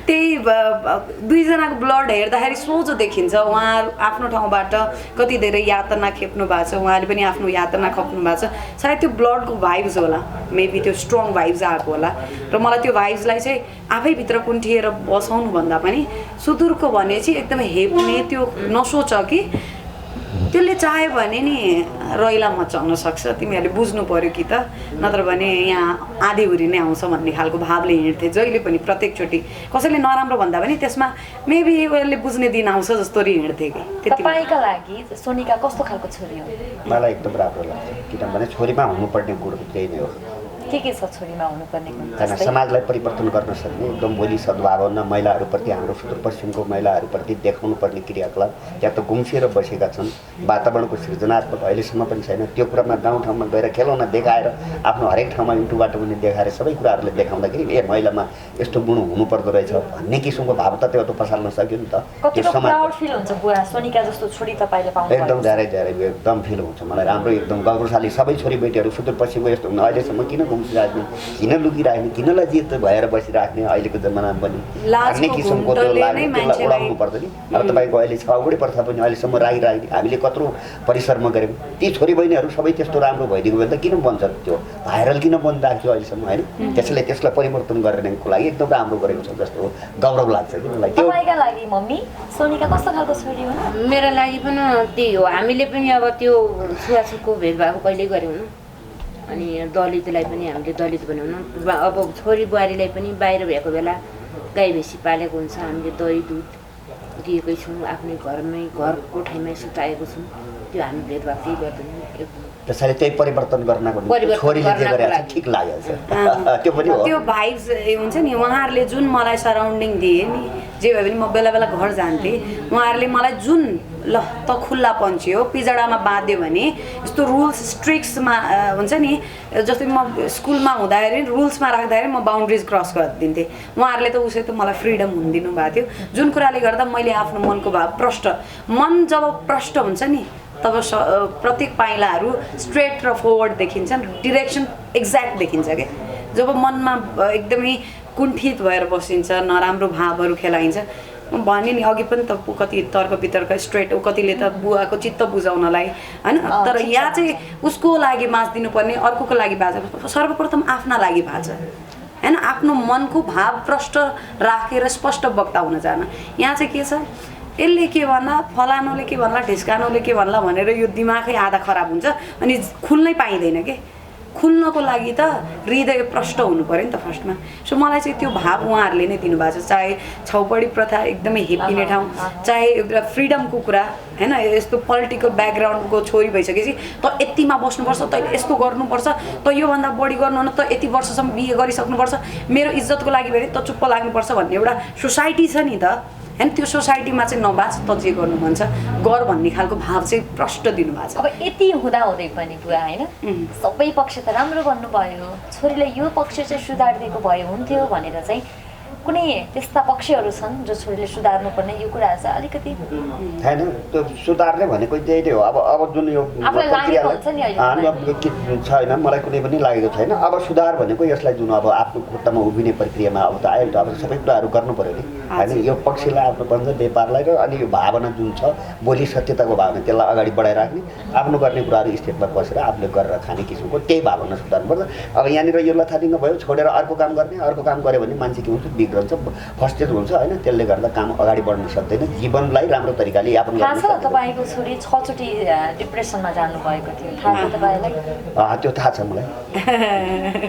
त्यही दुईजनाको ब्लड हेर्दाखेरि सोझो देखिन्छ। उहाँहरू आफ्नो ठाउँबाट कति धेरै यातना खेप्नु भएको छ, उहाँले पनि आफ्नो यातना खप्नु भएको छ। सायद त्यो ब्लडको भाइब्स होला, मेबी त्यो स्ट्रङ भाइब्स आएको होला। र मलाई त्यो भाइब्सलाई चाहिँ आफैभित्र कुन्ठिएर बसाउनु भन्दा पनि सुदूरको भने चाहिँ एकदमै हेप्ने, त्यो नसोच कि त्यसले चाह्यो भने नि रैला मचाउन सक्छ। तिमीहरूले बुझ्नु पर्यो कि त, नत्र भने यहाँ आधीहुरी नै आउँछ भन्ने खालको भावले हिँड्थे जहिले पनि। प्रत्येकचोटि कसैले नराम्रो भन्दा पनि त्यसमा मेबी उसले बुझ्ने दिन आउँछ जस्तो हिँड्थे कि। तपाईँका लागि सोनिका कस्तो खालको छोरी हो? मलाई एकदम राम्रो लाग्छ, किनभने छोरीमा हुनुपर्ने गुण त्यही नै हो। के छ छोरीमा हुनुपर्ने गुण? समाजलाई परिवर्तन गर्न सक्ने एकदम भोलि सद्भावना महिलाहरूप्रति, हाम्रो सुदूरपश्चिमको महिलाहरूप्रति देखाउनु पर्ने क्रियाकलाप त्यहाँ त गुम्सिएर बसेका छन्। वातावरणको सृजनात्मक अहिलेसम्म पनि छैन। त्यो कुरामा गाउँठाउँमा गएर खेलाउन देखाएर आफ्नो हरेक ठाउँमा युट्युबबाट पनि देखाएर सबै कुराहरूले देखाउँदाखेरि ए महिलामा यस्तो गुण हुनुपर्दो रहेछ भन्ने किसिमको भाव त त्यो त पसाल्न सक्यो नि त। त्यो समाज फिल हुन्छ बुवा सोनिका जस्तो छोरी तपाईँले पाउनु? एकदम धेरै एकदम फिल हुन्छ मलाई। राम्रो एकदम गौरवशाली सबै छोरीबेटीहरू सुदूरपश्चिमको यस्तो हुन अहिलेसम्म किन राख्ने, किन लुकिराख्ने, किन लज्जित भएर बसिराख्ने अहिलेको जमानामा पनि भन्ने किसिमको त्यो त्यसलाई उडाउनु पर्छ नि। अब तपाईँको अहिले छाउगुडी प्रथा पनि अहिलेसम्म राखिराख्ने हामीले कत्रो परिसरमा गऱ्यौँ। ती छोरी बहिनीहरू सबै त्यस्तो राम्रो भइदिएको भए त किन बन्छ त्यो भाइरल किन बनिराख्थ्यो अहिलेसम्म होइन। त्यसैले त्यसलाई परिवर्तन गर्नेको लागि एकदम राम्रो गरेको छ जस्तो गौरव लाग्छ कि मलाई। तपाईँका लागि मम्मी सोनिका कस्तो खालको छोरी हो? मेरो लागि पनि त्यही हो। हामीले पनि अब त्यो छुवाछुतको भेदभाव कहिल्यै गऱ्यौँ न। अनि दलितलाई पनि हामीले दलित बनाउनु, अब छोरी बुहारीलाई पनि बाहिर भएको बेला गाई भैँसी पालेको हुन्छ, हामीले दही दुध दिएकै छौँ, आफ्नै घरमै घर कोठाइमै सुताएको छौँ। त्यो हामी भेदभाव केही गर्दैनौँ। त्यसैले त्यही परिवर्तन गर्नको छोरीले जे गरेको छ ठिक लागेको छ। त्यो पनि हो, त्यो भाइब्स हुन्छ नि। उहाँहरूले जुन मलाई सराउन्डिङ दिए नि, जे भए पनि म बेला बेला घर जान्थेँ, उहाँहरूले मलाई जुन ल त खुल्ला पन्छी हो पिजडामा बाँध्यो भने यस्तो रुल्स स्ट्रिक्समा हुन्छ नि। जस्तै म स्कुलमा हुँदाखेरि रुल्समा राख्दाखेरि म बााउन्ड्रिज क्रस गरिदिन्थेँ। उहाँहरूले त उसै त मलाई फ्रिडम हुन्दिनु भएको थियो, जुन कुराले गर्दा मैले आफ्नो मनको भाव मन जब प्रष्ट हुन्छ नि तब प्रत्येक पाइलाहरू स्ट्रेट र फरवर्ड देखिन्छन्, डिरेक्सन एक्ज्याक्ट देखिन्छ क्या। जब मनमा एकदमै कुण्ठित भएर बसिन्छ, नराम्रो भावहरू खेलाइन्छ, भने नि अघि पनि त कति तर्क वितर्क स्ट्रेट कतिले त बुवाको चित्त बुझाउनलाई होइन। तर यहाँ चाहिँ उसको लागि बाँचिदिनु पर्ने, अर्कोको लागि बाँच, सर्वप्रथम आफ्ना लागि बाँच होइन। आफ्नो मनको भाव प्रष्ट राखेर स्पष्ट वक्ता हुन जान। यहाँ चाहिँ के छ, यसले के भन्ला फलानुले के भन्ला ढिस्कानुले के भन्ला भनेर यो दिमागै आधा खराब हुन्छ अनि खुल्नै पाइँदैन के खुल्नको लागि त हृदय प्रष्ट हुनु पऱ्यो नि त फर्स्टमा सो मलाई चाहिँ त्यो भाव उहाँहरूले नै दिनुभएको छ चाहे छौपडी प्रथा एकदमै हेपिने ठाउँ चाहे एउटा फ्रिडमको कुरा होइन यस्तो पोलिटिकल ब्याकग्राउन्डको छोरी भइसकेपछि त यतिमा बस्नुपर्छ तैँले यस्तो गर्नुपर्छ त योभन्दा बढी गर्नुहुन्न त यति वर्षसम्म बिहे गरिसक्नुपर्छ मेरो इज्जतको लागि भने त चुप्प लाग्नुपर्छ भन्ने एउटा सोसाइटी छ नि त होइन त्यो सोसाइटीमा चाहिँ नबाच त जे गर्नु मन छ गर भन्ने खालको भाव चाहिँ प्रष्ट दिनुभएको छ अब यति हुँदाहुँदै पनि बुवा होइन सबै पक्ष त राम्रो भन्नुभयो छोरीलाई यो पक्ष चाहिँ सुधारिदिएको भए हुन्थ्यो भनेर चाहिँ कुनै त्यस्ता पक्षहरू छन् जो छोरीले सुधार्नुपर्ने यो कुराहरू चाहिँ अलिकति छैन त्यो सुधार्ने भनेको त्यही नै हो अब जुन यो छैन मलाई कुनै पनि लागेको छैन अब सुधार भनेको यसलाई जुन अब आफ्नो खुट्टामा उभिने प्रक्रियामा अब त आयो त अब सबै कुराहरू गर्नु पऱ्यो नि होइन यो पक्षलाई आफ्नो बन्छ व्यापारलाई र अनि यो भावना जुन छ बोली सत्यताको भावना त्यसलाई अगाडि बढाइराख्ने आफ्नो गर्ने कुराहरू स्टेपमा बसेर आफूले गरेर खाने किसिमको त्यही भावना सुधार्नुपर्छ अब यहाँनिर यो लथालिङ्ग भयो छोडेर अर्को काम गऱ्यो भने मान्छे के हुन्छ बिग्रन्छ फर्स्टेज हुन्छ होइन त्यसले गर्दा काम अगाडि बढ्न सक्दैन जीवनलाई राम्रो तरिकाले यापन गर्न सक्दैन। थाहा छ तपाईँको छोरी 6 चोटि डिप्रेसनमा जानुभएको थियो थाहा छ तपाईँलाई? त्यो थाहा छ मलाई।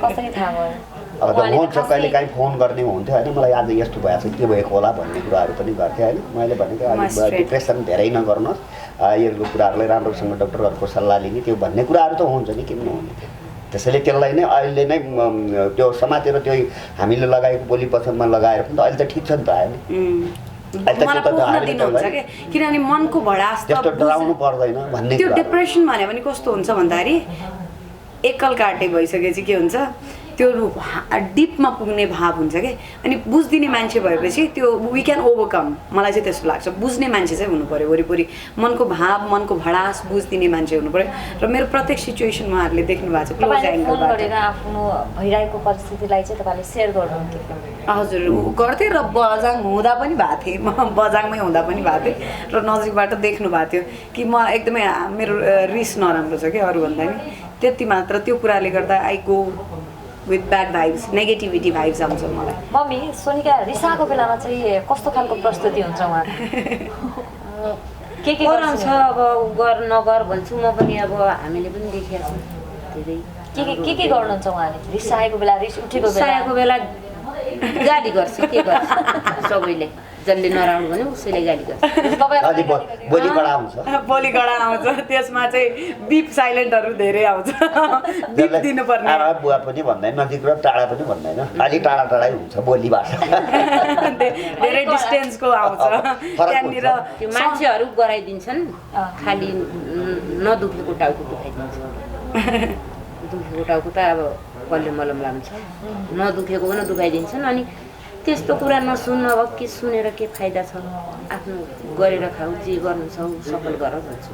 कसरी थाहा भयो? अब त हुन्छ कहिले काहीँ फोन गर्ने हुन्थ्यो होइन मलाई आज यस्तो भएछ के भएको होला भन्ने कुराहरू पनि गर्थेँ होइन मैले भनेको अलिक डिप्रेसन धेरै नगर्नुहोस् यो कुराहरूलाई राम्रोसँग डक्टरहरूको सल्लाह लिने त्यो भन्ने कुराहरू त हुन्छ नि किन नहुने त्यसैले त्यसलाई नै अहिले नै त्यो समातेर त्यो हामीले लगाएको बोली वचनमा लगाएर पनि त अहिले त ठिक छ नि त आयो किनभने मनको भडास त्यस्तो डराउनु पर्दैन भन्ने त्यो डिप्रेसन भन्यो भने कस्तो हुन्छ भन्दाखेरि एकल काटे भइसकेपछि के हुन्छ त्यो डिपमा पुग्ने भाव हुन्छ कि अनि बुझ्दिने मान्छे भएपछि त्यो वी क्यान ओभरकम मलाई चाहिँ त्यस्तो लाग्छ बुझ्ने मान्छे चाहिँ हुनु पऱ्यो वरिपरि मनको भाव मनको भडास बुझ्दिने मान्छे हुनु पऱ्यो र मेरो प्रत्येक सिचुएसन उहाँहरूले देख्नु भएको छ क्लोज एङ्गलबाट आफ्नो भइरहेको परिस्थितिलाई चाहिँ तपाईँले सेयर गर्नुहुन्थ्यो? हजुर गर्थेँ र बजाङ हुँदा पनि भएको थिएँ म बजाङमै हुँदा पनि भएको थिएँ र नजिकबाट देख्नु भएको थियो कि म एकदमै मेरो रिस नराम्रो छ कि अरूभन्दा नि त्यति मात्र त्यो कुराले गर्दा I go with bad vibes negativity vibes आउँछ मलाई। मम्मी सोनिका रिसाएको बेलामा चाहिँ कस्तो खालको प्रस्तुति हुन्छ उहाँ? के गराउँछ अब गर नगर भन्छु म पनि अब हामीले पनि देखिएको छौँ धेरै के गर्नुहुन्छ उहाँले रिसाएको बेला रिस उठेको बेला गाली गर्छ के गर्छ सबैले जसले नराम्रो भने उसैले गाली गर्छ बोली कडा आउँछ त्यसमा चाहिँ बिप साइलेन्टहरू धेरै आउँछ बिप दिनुपर्ने बुवा पनि भन्दैन नजिक र टाढा पनि भन्दैन अलि टाढा टाढै हुन्छ बोली भाषा धेरै डिस्टेन्सको आउँछ त्यहाँनिर त्यो मान्छेहरू गराइदिन्छन् खालि नदुखेको टाउको दुखाइदिन्छ दुखेको टाउको त अब कसले मलम लान्छ नदुखेको पनि दुखाइदिन्छन् अनि त्यस्तो कुरा नसुन्नु अब के सुनेर के फाइदा छ आफ्नो गरेर खाऊ जे गर्नु छ सफल गर भन्छु।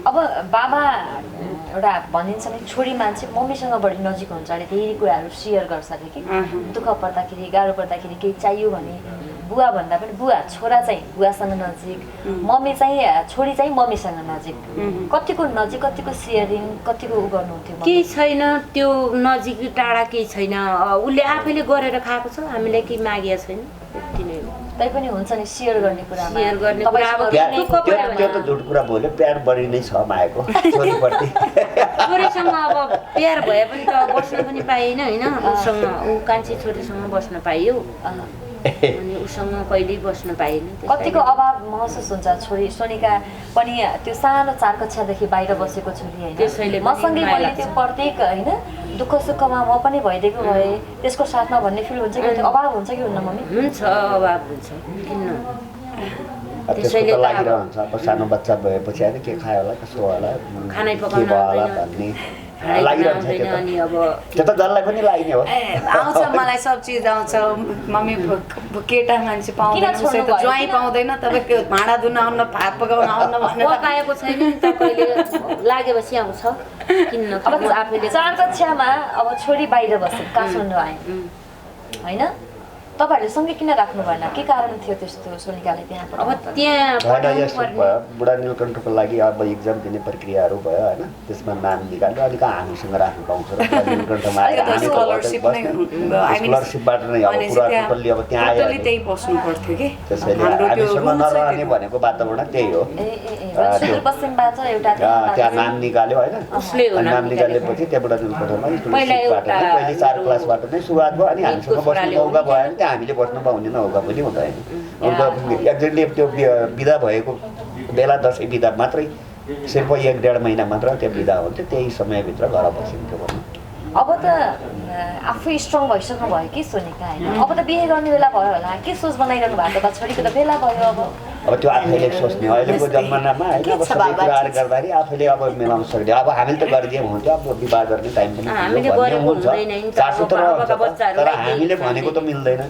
अब बाबा एउटा भनिन्छ नि छोरी मान्छे मम्मीसँग बढी नजिक हुन्छ अरे धेरै कुराहरू सेयर गर्छ अरे कि दुःख पर्दाखेरि गाह्रो पर्दाखेरि केही चाहियो भने बुवा भन्दा पनि बुवा छोरा चाहिँ बुवासँग नजिक मम्मी चाहिँ छोरी चाहिँ मम्मीसँग नजिक कतिको नजिक कतिको सेयरिङ कतिको उ गर्नुहुन्थ्यो? केही छैन त्यो नजिक टाढा केही छैन उसले आफैले गरेर खाएको छ हामीले केही मागेको छैन त्यति नै हो। तै पनि हुन्छ नि सेयर गर्ने कुरा त्यो त झुट कुरा बोल्यो प्यार बढी नै छ मायाको छोरीप्रति छोरीसँग अब प्यार भए पनि त बस्न पनि पाइएन होइन उसँग ऊ कान्छी छोरीसँग बस्न पाइयो अनि उसँग कहिल्यै बस्न पाइएन। कतिको अभाव महसुस हुन्छ छोरी सोनिका पनि त्यो सानो 4 कक्षादेखि बाहिर बसेको छोरी होइन त्यसैले मसँगै मैले त्यो प्रत्येक होइन दुःख सुखमा म पनि भइदिएको भए त्यसको साथमा भन्ने फिल हुन्छ कि अभाव हुन्छ कि हुन्न मम्मी? हुन्छ अभाव हुन्छ किन त्यसैले लागिरहन्छ अब सानो बच्चा भएपछि होइन के खायो होला कसो होला खानै पकाउन होला भन्ने लागिरहन्छ त्यो त जसलाई पनि लाग्ने हो। आउँछ मलाई सब चिज आउँछ मम्मी केटा मान्छे पाउँदैन ज्वाइँ पाउँदैन तपाईँको भाँडा धुन आउन भात पकाउन आउन भनेर पकाएको छैन नि त कहिले लागेपछि आउँछ किन्न अब आफैले 4 कक्षामा अब छोरी बाहिर बस्यो काठमाडौँ आयो होइन तपाईँहरूले सँगै किन राख्नु भएन के कारण थियो त्यस्तो सोनिकाले त्यहाँ अब त्यहाँ होइन यस्तो भयो बुढा नीलकण्ठको लागि अब इक्जाम दिने प्रक्रियाहरू भयो होइन त्यसमा नाम निकाल्यो अलिक हामीसँग राख्नु पाउँछ र बुढा नीलकण्ठमा आएर हामी स्कलरसिपबाट नै अब पुरा टोटल्ली अब त्यहाँ आयो त्यही बस्नु पर्थ्यो कि त्यसैले हामीसँग नरहने भनेको वातावरण त्यही हो सुदूरपश्चिमबाट एउटा त्यहाँ नाम निकाल्यो होइन नाम निकालेपछि त्यहाँबाट नीलकण्ठमा स्कलरसिपबाट नै पहिले 4 क्लासबाट नै सुरुवात भयो अनि हामीसँग बस्नु मौका भयो भने त्यहाँ हामीले बस्नु पाउने नौका पनि हुँदैन एक्ज्याक्टली त्यो बिदा भएको बेला दसैँ बिदा मात्रै सिर्फ 1-1.5 महिना मात्र त्यो बिदा हुन्थ्यो त्यही समयभित्र घर बसिन्थ्यो भन्नु अब त आफै स्ट्रङ भइसक्नु भयो कि सोनिका होइन अब त बिहे गर्ने बेला भयो होला के सोच बनाइरहनु भएको त छोरीको त बेला भयो अब त्यो आफैले सोच्ने अहिलेको जमानामा होइन अब सबै कुराहरू गर्दाखेरि आफैले अब मिलाउन सक्ने अब हामीले त गरिदिए हुन्थ्यो अब विवाह गर्ने टाइम पनि चासो त रहन्छ तर हामीले भनेको त मिल्दैन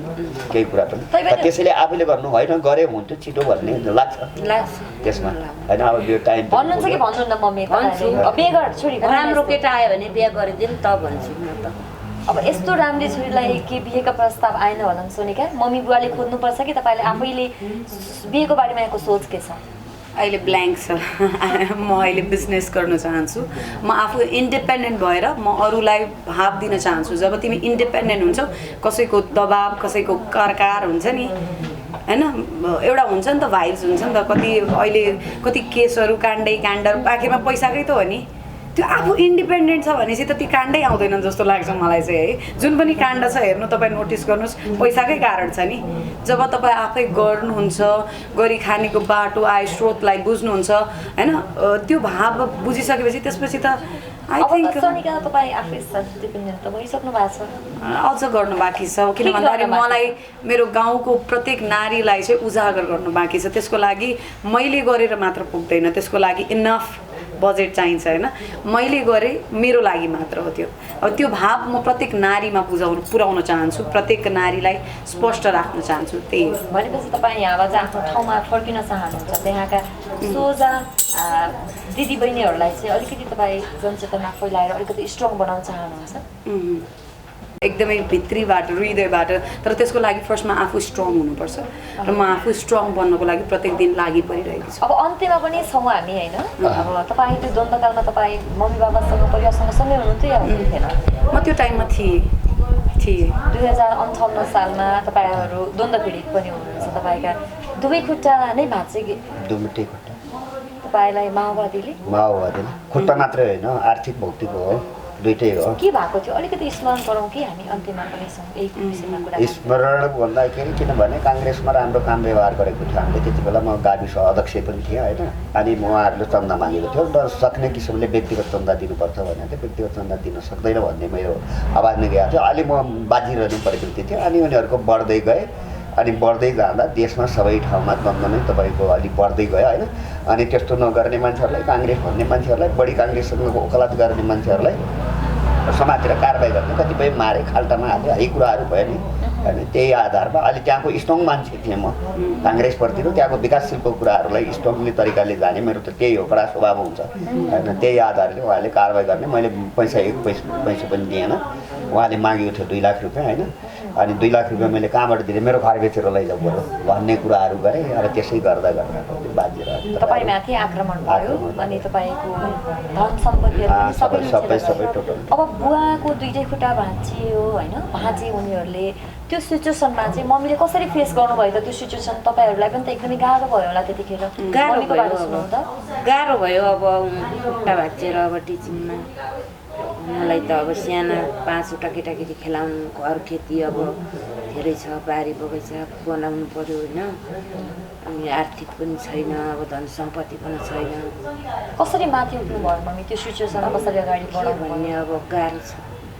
केही कुरा पनि त्यसैले आफैले गर्नु होइन गरे हुन्थ्यो छिटो भन्ने लाग्छ त्यसमा होइन अब यो टाइम भन्नुहुन्छ कि भन्नुहुन्न मम्मी बिहे गर छोरी राम्रो केटा आयो भने बिहे गरिदिउँ त भन्छु म त अब यस्तो राम्री छोरीलाई के बिहेको प्रस्ताव आएन होला नि सोनिका मम्मी बुवाले खोज्नुपर्छ कि तपाईँले आफैले बिहेको बारेमा यहाँको सोच के छ अहिले ब्ल्याङ्क छ म अहिले बिजनेस गर्न चाहन्छु म आफू इन्डिपेन्डेन्ट भएर म अरूलाई भाव दिन चाहन्छु जब तिमी इन्डिपेन्डेन्ट हुन्छौ कसैको दबाब कसैको करकार हुन्छ नि होइन एउटा हुन्छ नि त भाइब्स हुन्छ नि त कति केसहरू काण्ड आखिरमा पैसाकै त हो नि त्यो आफू इन्डिपेन्डेन्ट छ भनेपछि त ती काण्डै आउँदैनन् जस्तो लाग्छ मलाई चाहिँ है जुन पनि काण्ड छ हेर्नु तपाईँ नोटिस गर्नुहोस् पैसाकै कारण छ नि जब तपाईँ आफै गर्नुहुन्छ गरी खानेको बाटो आय स्रोतलाई बुझ्नुहुन्छ होइन त्यो भाव बुझिसकेपछि त्यसपछि त आई थिङ्क तपाईँ आफै डिपेन्डेन्ट त भइसक्नु भएको छ अझ गर्नु बाँकी छ किन भन्दाखेरि मलाई मेरो गाउँको प्रत्येक नारीलाई चाहिँ उजागर गर्नु बाँकी छ त्यसको लागि मैले गरेर मात्र पुग्दैन त्यसको लागि इनफ बजेट चाहिन्छ होइन मैले गरेँ मेरो लागि मात्र हो त्यो अब त्यो भाव म प्रत्येक नारीमा पुर्याउन चाहन्छु प्रत्येक नारीलाई स्पष्ट राख्न चाहन्छु त्यही हो भनेपछि तपाईँ यहाँबाट आफ्नो ठाउँमा फर्किन चाहनुहुन्छ त्यहाँका सोझा दिदीबहिनीहरूलाई चाहिँ अलिकति तपाईँ जनचेतना फैलाएर अलिकति स्ट्रङ बनाउन चाहनुहुन्छ एकदमै भित्रीबाट हृदयबाट तर त्यसको लागि फर्स्टमा आफू स्ट्रङ हुनुपर्छ र म आफू स्ट्रङ बन्नको लागि प्रत्येक दिन लागि परिरहेको छु अब अन्त्यमा पनि छौँ हामी होइन अब तपाईँ त्यो द्वन्द्वकालमा तपाईँ मम्मी बाबासँग परिवारसँग सँगै हुनुहुन्थ्यो या हुनुहुन्थेन म त्यो टाइममा थिएँ 2058 सालमा तपाईँहरू द्वन्द्व पीडित पनि हुनुहुन्छ तपाईँका दुवै खुट्टा नै भाँच्चे कि दुईटै खुट्टा तपाईँलाई माओवादीले खुट्टा मात्रै होइन आर्थिक भौतिक हो दुइटै हो के भएको थियो अलिकति स्मरण गरौँ कि हामी अन्त्यमा पनि यही विषयमा कुरा स्मरण भन्दाखेरि किनभने काङ्ग्रेसमा राम्रो काम व्यवहार गरेको थियो हामीले त्यति बेला म गाविस अध्यक्ष पनि थिएँ होइन अनि उहाँहरूले चन्दा मागेको थियो र सक्ने किसिमले व्यक्तिगत चन्दा दिनुपर्छ भनेर चाहिँ व्यक्तिगत चन्दा दिन सक्दैन भन्ने मेरो आवाज नै गएको थियो अलि म बाजिरहने प्रवृत्ति थियो अनि उनीहरूको बढ्दै गए अनि बढ्दै जाँदा देशमा सबै ठाउँमा द्वन्द्व नै तपाईँको अलिक बढ्दै गयो होइन अनि त्यस्तो नगर्ने मान्छेहरूलाई काङ्ग्रेस भन्ने मान्छेहरूलाई बढी काङ्ग्रेससँग वकालत गर्ने मान्छेहरूलाई समातेर कारबाही गर्ने कतिपय मारे खाल्टामा हाल्यो यही कुराहरू भयो नि होइन त्यही आधारमा अहिले त्यहाँको स्ट्रङ मान्छे थिएँ म काङ्ग्रेसप्रति र त्यहाँको विकासशीलको कुराहरूलाई स्ट्रङली तरिकाले जाने मेरो त त्यही हो कडा स्वभाव हुन्छ होइन त्यही आधारले उहाँले कारबाही गर्ने मैले एक पैसा पनि दिएन उहाँले मागेको थियो 2 लाख रुपियाँ होइन अनि 2 लाख रुपियाँ मैले कहाँबाट दिएँ मेरो घर बेचेर लैजाऊ बरु भन्ने कुराहरू गरेँ र त्यसै गर्दा बाजिएर तपाईँमाथि आक्रमण भयो अनि तपाईँको धन सम्पत्ति सबै टोटल अब बुवाको दुईटै खुट्टा भाँचियो होइन भाँचे उनीहरूले त्यो सिचुएसनमा चाहिँ मम्मीले कसरी फेस गर्नुभयो त त्यो सिचुएसन तपाईँहरूलाई पनि त एकदमै गाह्रो भयो होला त्यतिखेर गाह्रो भयो अब खुट्टा भाँचेर अब टिचिङमा मलाई त अब साना 5वटा केटाकेटी खेलाउनु घर खेती अब धेरै छ बारी बगैँचा बनाउनु पर्यो होइन अनि आर्थिक पनि छैन अब धन सम्पत्ति पनि छैन कसरी माथि उठ्नु भयो मम्मी त्यो सिचुएसनमा कसरी अगाडि बढाउनु भन्ने अब गाह्रो छ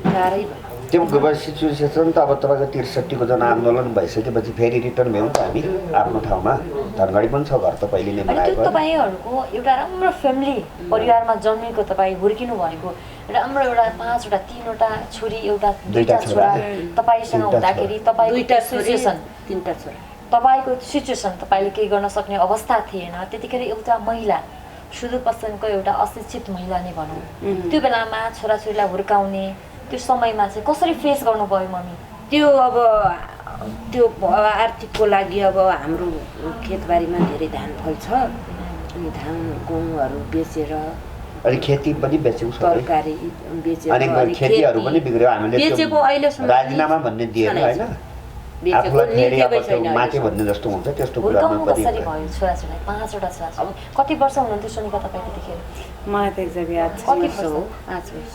गाह्रै भयो त्यो सिचुएसन त अब तपाईँको 63को जनआन्दोलन भइसकेपछि फेरि रिटर्न भयौँ त हामी आफ्नो ठाउँमा धनगढी पनि छ घर त पहिले नै बनाएको तपाईँहरूको एउटा राम्रो फ्यामिली परिवारमा जन्मेको तपाईँ हुर्किनु भएको राम्रो एउटा 5वटा 3वटा छोरी एउटा 2टा छोरा तपाईँसँग हुँदाखेरि तपाईँको सिचुएसन 3टा छोरा तपाईँको सिचुएसन तपाईँले केही गर्न सक्ने अवस्था थिएन त्यतिखेर एउटा महिला सुदूरपश्चिमको एउटा अशिक्षित महिला नै भनौँ त्यो बेलामा छोराछोरीलाई हुर्काउने त्यो समयमा चाहिँ कसरी फेस गर्नुभयो मम्मी त्यो अब त्यो आर्थिकको लागि अब हाम्रो खेतबारीमा धेरै धान फल्छ अनि धान गहुँहरू बेचेर अनि खेती पनि बेच्यौँ सबै तरकारी बेचेर अनि खेतीहरू पनि बिग्रियो हामीले बेचेको अहिलेसम्म राजीनामा भन्ने दिएन होइन आफूलाई फेरि अब त्यो माथि भन्ने जस्तो हुन्छ त्यस्तो कुरामा हुर्काउनु पनि कसरी भयो छोराछोरीलाई 5 वटा छोराछोरी कति वर्ष हुनुहुन्थ्यो सोनिका तपाईँ त्यतिखेर मलाई त एक्ज्याक्ट याद छ कति वर्ष हो 5 वर्ष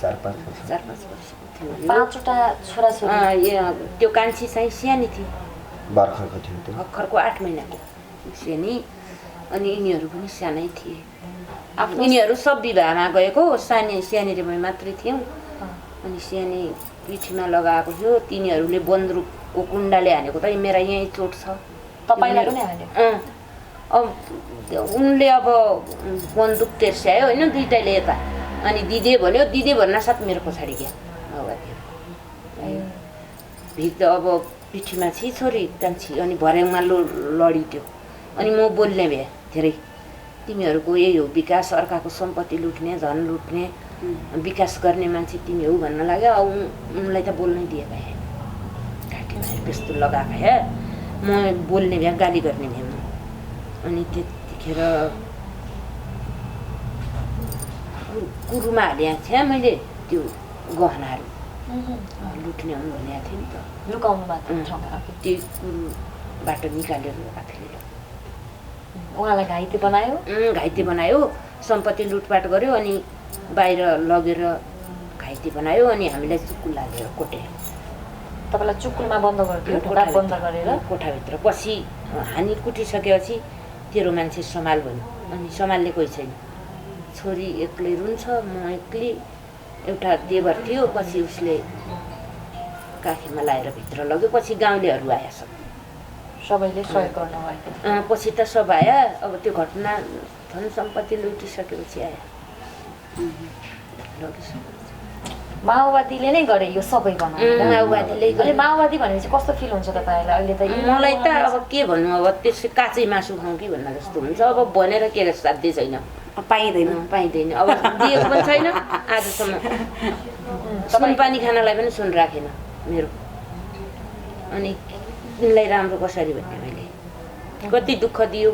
4-5 वर्ष 4-5 वर्ष थियो 5 वटा छोराछोरी त्यो कान्छी चाहिँ सानी थिए भर्खरको थियो त्यो भर्खरको 8 महिनाको सानी अनि यिनीहरू पनि सानै थिए यिनीहरू सब विवाहमा गएको सानी र म मात्रै थियौँ अनि सानी पिठीमा लगाएको थियो तिनीहरूले बन्दुकको कुण्डाले हानेको त मेरा यहीँ चोट छ तपाईँलाई पनि हान्यो अब उनले अब बन्दुक तेर्स्यायो होइन दुइटैले यता अनि दिदे भन्यो दिदे भन्न साथ मेरो पछाडि गयो भित्र अब पिठीमा छि छोरी कान्छी अनि भर्याङमा लडिट्यो अनि म बोल्ने भए धेरै तिमीहरूको यही हो विकास अर्काको सम्पत्ति लुट्ने धन लुट्ने विकास गर्ने मान्छे तिमी हो भन्न लाग्यो अब उनलाई त बोल्नै दिएका भए घाँटीमा त्यस्तो लगाएको भए म बोल्ने भए गाली गर्ने भए म अनि त्यतिखेर कुरुमा हालेको थिएँ मैले त्यो गहनाहरू लुट्ने हुन् भनेको थिएँ नि त लुकाउनु मात्र त्यो कुरुबाट निकालेर आफैले उहाँलाई घाइते बनायो घाइते बनायो सम्पत्ति लुटपाट गर्यो अनि बाहिर लगेर घाइते बनायो अनि हामीलाई चुक्कु लागेर कोटे तपाईँलाई चुक्कुलमा बन्द गरिदियो ढोका बन्द गरेर कोठाभित्र पछि हानि कुटिसकेपछि तेरो मान्छे सम्हाल भन्यो अनि सम्हाल्ने कोही छैन छोरी एक्लै रुन्छ म एक्लै एउटा देवर थियो पछि उसले काखीमा लाएर भित्र लग्यो पछि गाउँलेहरू आए सब सबैले सहयोग गर्नुभयो पछि त सब आयो अब त्यो घटना धन सम्पत्ति लुटिसकेपछि आयो माओवादीले नै गरे यो सबै माओवादीले अहिले माओवादी भनेपछि कस्तो फिल हुन्छ तपाईँलाई अहिले त मलाई त अब के भन्नु अब त्यसै काँचै मासु खाउँ कि भन्ने जस्तो हुन्छ अब भनेर के साध्य छैन पाइँदैन अब दिएको पनि छैन आजसम्म सुनपानी खानालाई पनि सुन राखेन मेरो अनि तिमीलाई राम्रो कसरी भन्ने मैले कति दुःख दियो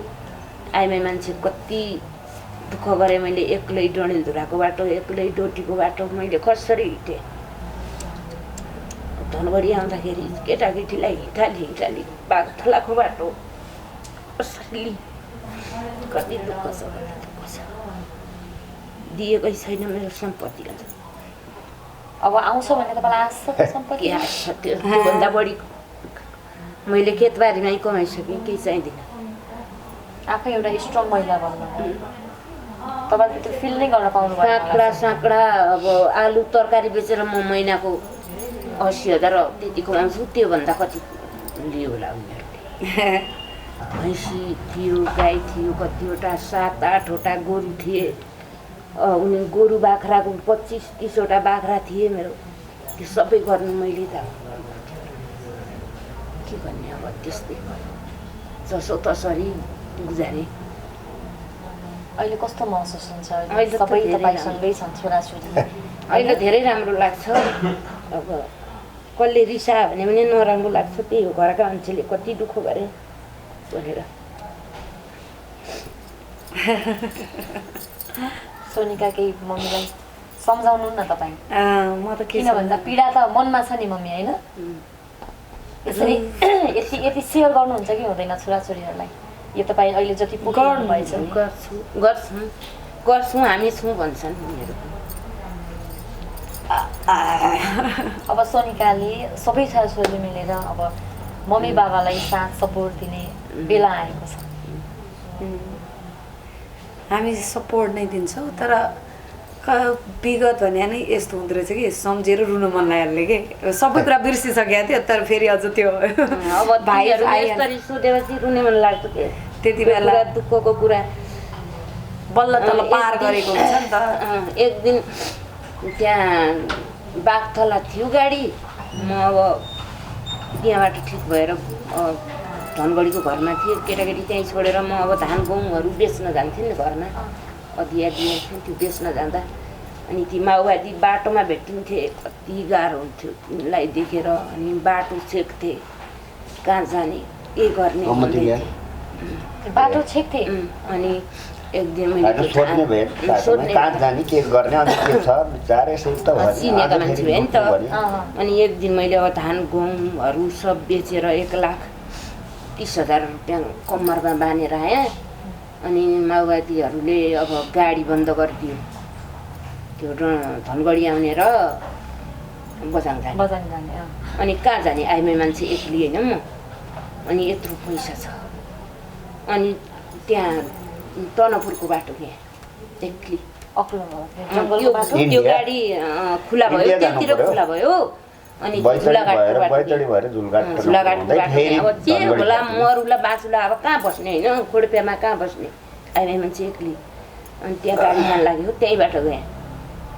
आइमाई मान्छे कति दुःख गरेँ मैले एक्लै डडेलधुराको बाटो एक्लै डोटीको बाटो मैले कसरी हिँडेँ धनगढी आउँदाखेरि केटाकेटीलाई हिटाली बागथलाको बाटो कसरी कति दुःख छ दिएकै छैन मेरो सम्पत्ति अब आउँछ भने तपाईँलाई आश छ सम्पत्ति त्योभन्दा बढी मैले खेतबारीमै कमाइसकेँ केही चाहिँदैन आफै एउटा स्ट्रङ महिला भन्नु तपाईँले त्यो फिल नै गर्न पाउनु भयो साँक्रा अब आलु तरकारी बेचेर म महिनाको 80,000 त्यति कमाउँछु त्योभन्दा कति लियो होला उनीहरूले भैँसी थियो गाई थियो कतिवटा 7-8वटा गोरु थिए उनी गोरु बाख्राको 25-30वटा बाख्रा थिए मेरो त्यो सबै गर्नु मैले त के भन्ने अब त्यस्तै जसो तसरी गुजारे अहिले कस्तो महसुस हुन्छ सबै तपाईँसँगै छन् छोराछोरी अहिले धेरै राम्रो लाग्छ अब कसले रिसा भने पनि नराम्रो लाग्छ त्यही हो घरका मान्छेले कति दुःख गरे भनेर सोनिका केही मम्मीलाई सम्झाउनु न तपाईँ म त किन भन्दा पीडा त मनमा छ नि मम्मी होइन यसरी यति सेयर गर्नुहुन्छ कि हुँदैन छोराछोरीहरूलाई यो तपाईँ अहिले जति पुग्नु भएछ गर्छौँ हामी छौँ भन्छन् उनीहरू अब सोनिकाले सबै छोराछोरीले मिलेर अब मम्मी बाबालाई साथ सपोर्ट दिने बेला आएको छ हामी सपोर्ट नै दिन्छौँ तर विगत भने नै यस्तो हुँदो रहेछ कि सम्झेर रुनु मन लागिहाल्ने कि सबै कुरा बिर्सिसकेको थियो तर फेरि अझ त्यो अब भाइहरू यसरी सोधेपछि रुने मन लाग्छ त्यति बेला दुःखको कुरा बल्ल तल पार गरेको हुन्छ नि त एक दिन त्यहाँ बागथला थियो गाडी म अब त्यहाँबाट ठिक भएर धनगढीको घरमा थिएँ केटाकेटी त्यहीँ छोडेर म अब धान गहुँहरू बेच्न जान्थेँ नि घरमा अदिया दिन्थेँ त्यो बेच्न जाँदा अनि ती माओवादी बाटोमा भेटिन्थे कति गाह्रो हुन्थ्यो तिमीलाई देखेर अनि बाटो छेक्थे कहाँ जाने के गर्ने बाटो छेक्थे अनि एक दिन मैले सोध्ने भए कहाँ जाने के गर्ने अनि के छ बिचारै सही त चिनेका मान्छे भयो नि त अनि एक दिन मैले अब धान गहुँहरू सब बेचेर 1,30,000 रुपियाँ कम्मरमा बाँधेर आएँ अनि माओवादीहरूले अब गाडी बन्द गरिदियो त्यो धनगढी आउने र बझाङ जाने अनि कहाँ जाने आइमे मान्छे एक्लै होइन म अनि यत्रो पैसा छ अनि त्यहाँ टनपुरको बाटो के एक्लै त्यो गाडी खुला भयो त्यतिर खुला भयो अनि झुलाघाटको बाटो अब के होला मरुला बाँचुला अब कहाँ बस्ने होइन खोडप्यामा कहाँ बस्ने आइमे मान्छे एक्लै अनि त्यहाँ गाडी जान लाग्यो त्यही बाटो गएँ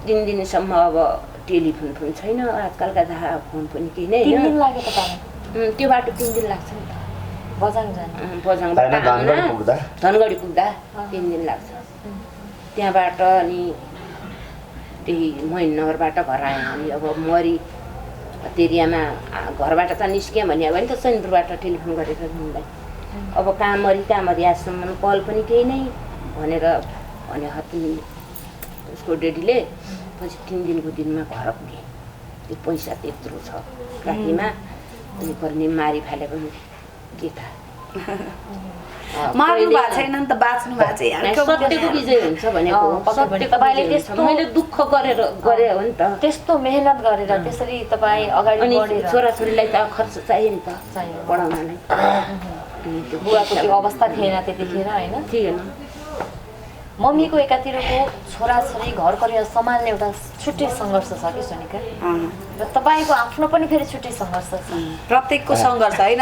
3 दिनसम्म अब टेलिफोन पनि छैन आजकलका जहाँ फोन पनि केही नै होइन त्यो बाटो 3 दिन लाग्छ नि त बझाङबाट धनगढी पुग्दा 3 दिन लाग्छ त्यहाँबाट अनि त्यही महेन्द्रनगरबाट घर आएँ अनि अब मरि तेरियामा घरबाट त निस्क्यौँ भने अब नि त सैनपुरबाट टेलिफोन गरेर उनलाई अब कहाँ मरि आजसम्म कल पनि केही नै भनेर भने हति उसको डेडीले पछि 3 दिनको दिनमा घर पुगेँ त्यो पैसा त्यत्रो छ राखीमा अनि पर्ने मारी फाले पनि के थाहा मार्नु भएको छैन नि त बाँच्नु भएको छ सत्यको विजय हुन्छ भनेको मैले दुःख गरेर गरे हो नि त त्यस्तो मेहनत गरेर त्यसरी तपाईँ अगाडि बढेर छोराछोरीलाई त खर्च चाहियो नि त पढाउनलाई बुवाको त्यो अवस्था थिएन त्यतिखेर होइन थिएन मम्मीको एकातिरको छोराछोरी घर परिवार सम्हाल्ने एउटा छुट्टै सङ्घर्ष छ कि सोनिका र तपाईँको आफ्नो पनि फेरि छुट्टै सङ्घर्ष छ प्रत्येकको सङ्घर्ष होइन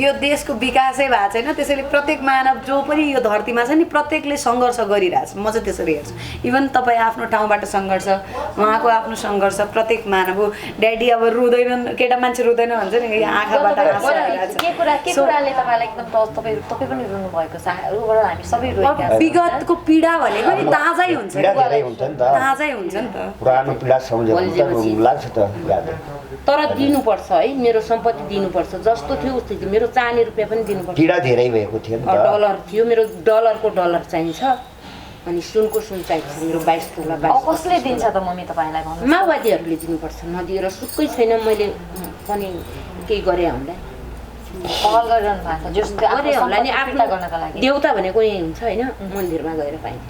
यो देशको विकासै भएको छैन त्यसैले प्रत्येक मानव जो पनि यो धरतीमा छ नि प्रत्येकले सङ्घर्ष गरिरहेछ म चाहिँ त्यसरी हेर्छु इभन तपाईँ आफ्नो ठाउँबाट सङ्घर्ष उहाँको आफ्नो सङ्घर्ष प्रत्येक मानव हो ड्याडी अब रुँदैन केटा मान्छे रुँदैन भन्छ नि आँखाबाट आँसु आइरहेछ के कुराले तपाईँलाई एकदम तपाईँ पनि रुनु भएको छ ऊबाट हामी सबै रोएका विगतको पीडा भनेको नि ताजै हुन्छ नि त ताजै हुन्छ नि त पुरानो पीडा सम्झेपछि लाग्छ त तर दिनुपर्छ है मेरो सम्पत्ति दिनुपर्छ जस्तो थियो उस्तै थियो मेरो चाँदी रुपियाँ पनि दिनुपर्छ पीडा धेरै भएको थियो नि त डलर थियो मेरो डलरको डलर चाहिन्छ अनि सुनको सुन चाहिन्छ मेरो 22 तोला कसले दिन्छ त मम्मी तपाईँलाई भन्नु माओवादीहरूले दिनुपर्छ नदिएर सुक्कै छैन मैले पनि केही गरेँ हामीलाई पहल गरिरहनु भएको छ जस्तो गरे होला नि आफ्नो गर्नका लागि देउता भनेको यही हुन्छ होइन मन्दिरमा गएर पाइन्छ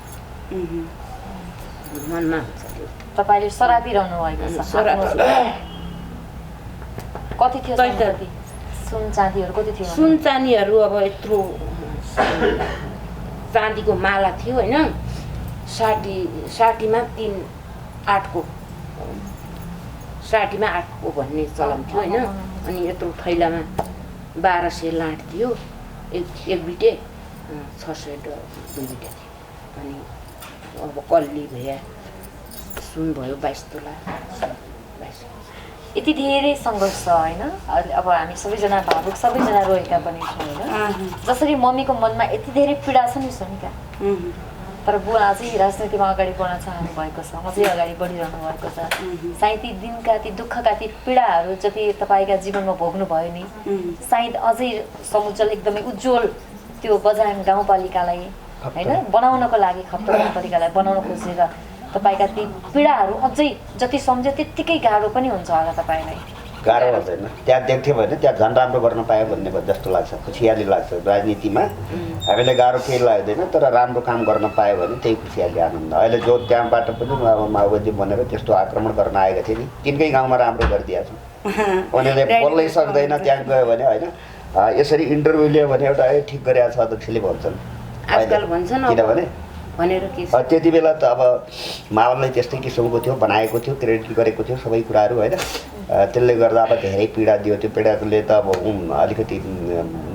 मनमा हुन्छ त्यो तपाईँले सरापिरहनु भएको छ कति थियो सम्पत्ति सुन चाँदीहरू कति थियो सुन चाँदीहरू अब यत्रो चाँदीको माला थियो होइन 60मा 3/8को 60मा 8को भन्ने चलन थियो होइन अनि यत्रो थैलामा 1200 लाट थियो एक बिटे 600 2 बिटे थियो अनि अब कल्ली भए सुन भयो 22 तोला 22 यति धेरै सङ्घर्ष छ होइन अब हामी सबैजना भावुक सबैजना रोएका पनि छौँ होइन जसरी मम्मीको मनमा यति धेरै पीडा छ नि सोनिका तर बुवा अझै राजनीतिमा अगाडि बढ्न चाहनु भएको छ अझै अगाडि बढिरहनु भएको छ सायद ती दिनका ती दुःखका ती पीडाहरू जति तपाईँका जीवनमा भोग्नु भयो नि सायद अझै समुज्जल एकदमै उज्जवल त्यो बझाङ गाउँपालिकालाई होइन बनाउनको लागि खप्तर गाउँपालिकालाई बनाउन खोजेर तपाईँका ती पीडाहरू अझै जति सम्झ्यो त्यत्तिकै गाह्रो पनि हुन्छ होला तपाईँलाई गाह्रो हुँदैन त्यहाँ देख्थ्यो भने त्यहाँ झन् राम्रो गर्न पायो भन्ने जस्तो लाग्छ खुसियाली लाग्छ राजनीतिमा हामीले गाह्रो केही लाग्दैन तर राम्रो काम गर्न पायो भने त्यही खुसियाली आनन्द अहिले जो त्यहाँबाट पनि अब माओवादी बनेर त्यस्तो आक्रमण गर्न आएका थिए नि तिनकै गाउँमा राम्रो गरिदिएको छु उनीहरूले बोल्नै सक्दैन त्यहाँ गयो भने होइन यसरी इन्टरभ्यू लियो भने एउटा ठिक गरेको छ अध्यक्षले भन्छन् आजकल भन्छन् किनभने भनेर के त्यति बेला त अब माहौललाई त्यस्तै किसिमको थियो बनाएको थियो क्रेडिट गरेको थियो सबै कुराहरू होइन त्यसले गर्दा अब धेरै पीडा दियो त्यो पीडाले त अब अलिकति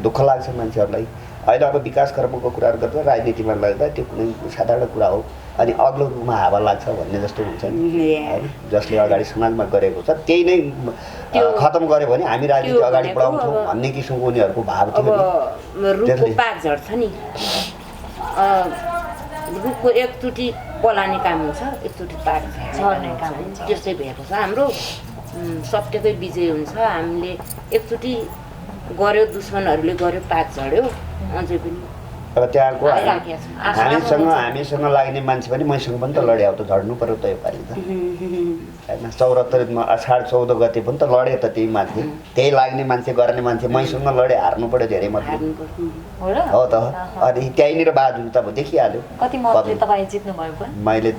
दुःख लाग्छ मान्छेहरूलाई अहिले अब विकास कर्मको कुराहरू गर्दा राजनीतिमा लाग्दा त्यो कुनै साधारण कुरा हो अनि अग्लो रूपमा हावा लाग्छ भन्ने जस्तो हुन्छ नि होइन जसले अगाडि समाजमा गरेको छ त्यही नै खतम गर्यो भने हामी राजनीति अगाडि बढाउँछौँ भन्ने किसिमको उनीहरूको भाव थियो रुखको पात झर्छ नि रुखको एकचोटि पलाने काम हुन्छ एकचोटि पार झर्ने काम हुन्छ। त्यस्तै भएको छ हाम्रो सत्यकै विजय हुन्छ हामीले एकचोटि गर्यो दुश्मनहरूले गर्यो पात झऱ्यो अझै पनि अब त्यहाँको आइराखेको छ हामीसँग लाग्ने मान्छे पनि मैसँग पनि त लड्यो त झर्नु पर्यो त योपालि त होइन 74 असाढ 14 गते पनि त लड्यो त त्यही मान्छे त्यही लाग्ने मान्छे गर्ने मान्छे मैसँग लड्यो हार्नु पर्यो धेरै मतलब हो र हो त अनि त्यहीँनिर बहादुर त अब देखिहाल्यो कति मतले तपाईँ जित्नुभयो पनि मैले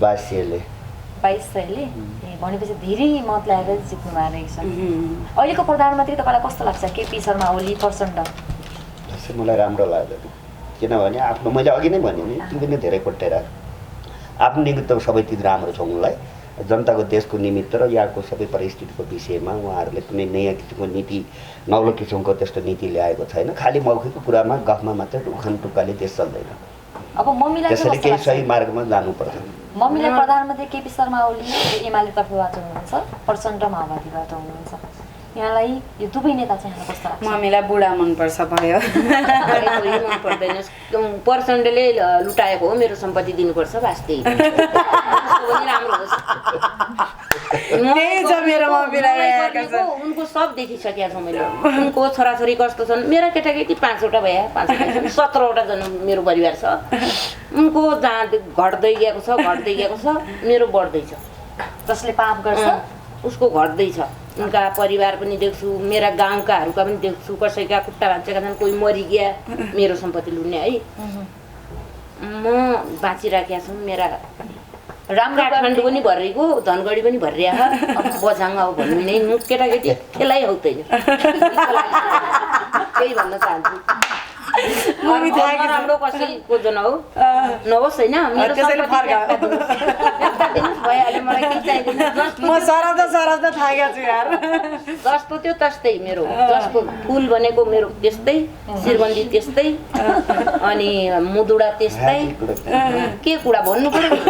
2200ले 2200ले भनेपछि धेरै मत ल्याएर जित्नु भएको रहेछ अहिलेको प्रधानमन्त्री तपाईँलाई कस्तो लाग्छ केपी शर्मा ओली प्रचण्ड मलाई राम्रो लाग्दैन किनभने आफ्नो मैले अघि नै भने नि तिमीले नै धेरै कोट्याएर आफ्नो निमित्त सबैतिर राम्रो छ उनलाई जनताको देशको निमित्त र यहाँको सबै परिस्थितिको विषयमा उहाँहरूले कुनै नयाँ किसिमको नीति नौलो किसिमको त्यस्तो नीति ल्याएको छैन खालि मौखिक कुरामा गफमा मात्रै उखान टुक्काले देश चल्दैन अब मम्मीलाई त्यसैले केही सही मार्गमा जानुपर्छ मम्मीलाई प्रधानमन्त्री केपी शर्मा ओली एमाले तर्फबाट हुनुहुन्छ प्रचण्ड माओवादीबाट हुनुहुन्छ यहाँलाई यो दुवै नेता चाहिँ यहाँलाई कस्तो लाग्छ मम्मीलाई बुढा मनपर्छ भयो मन पर्दैन प्रचण्डले लुटाएको हो मेरो सम्पत्ति दिनुपर्छ वास्तै राम्रो होस् त्यही छ मेरो मम्मीलाई उनको सब देखिसकेको छु मैले उनको छोराछोरी कस्तो छन् मेरा केटाकेटी 5वटा भए 17वटा जना मेरो परिवार छ उनको जहाँ घट्दै गएको छ मेरो बढ्दैछ जसले पाप गर्छ उसको घट्दैछ उनका परिवार पनि देख्छु मेरा गाउँकाहरूका पनि देख्छु कसैका खुट्टा भाँचेका छन् कोही मरिगया मेरो सम्पत्ति लुट्ने है म बाँचिराखेका छु मेरा राम्रो काठमाडौँ पनि भरिएको धनगढी पनि भरिरहेको बझाङ अब भन्नु नै केटाकेटी खेलाइ आउँदैन त्यही भन्न चाहन्छु राम्रो कसैको जन हो नहोस् होइन मेरो भइहाल्यो मलाई केही चाहिँदैन जस्तो त्यो त्यस्तै मेरो जस्तो फुल भनेको मेरो त्यस्तै शिरबन्दी त्यस्तै अनि मुदुडा त्यस्तै के कुरा भन्नु पर्यो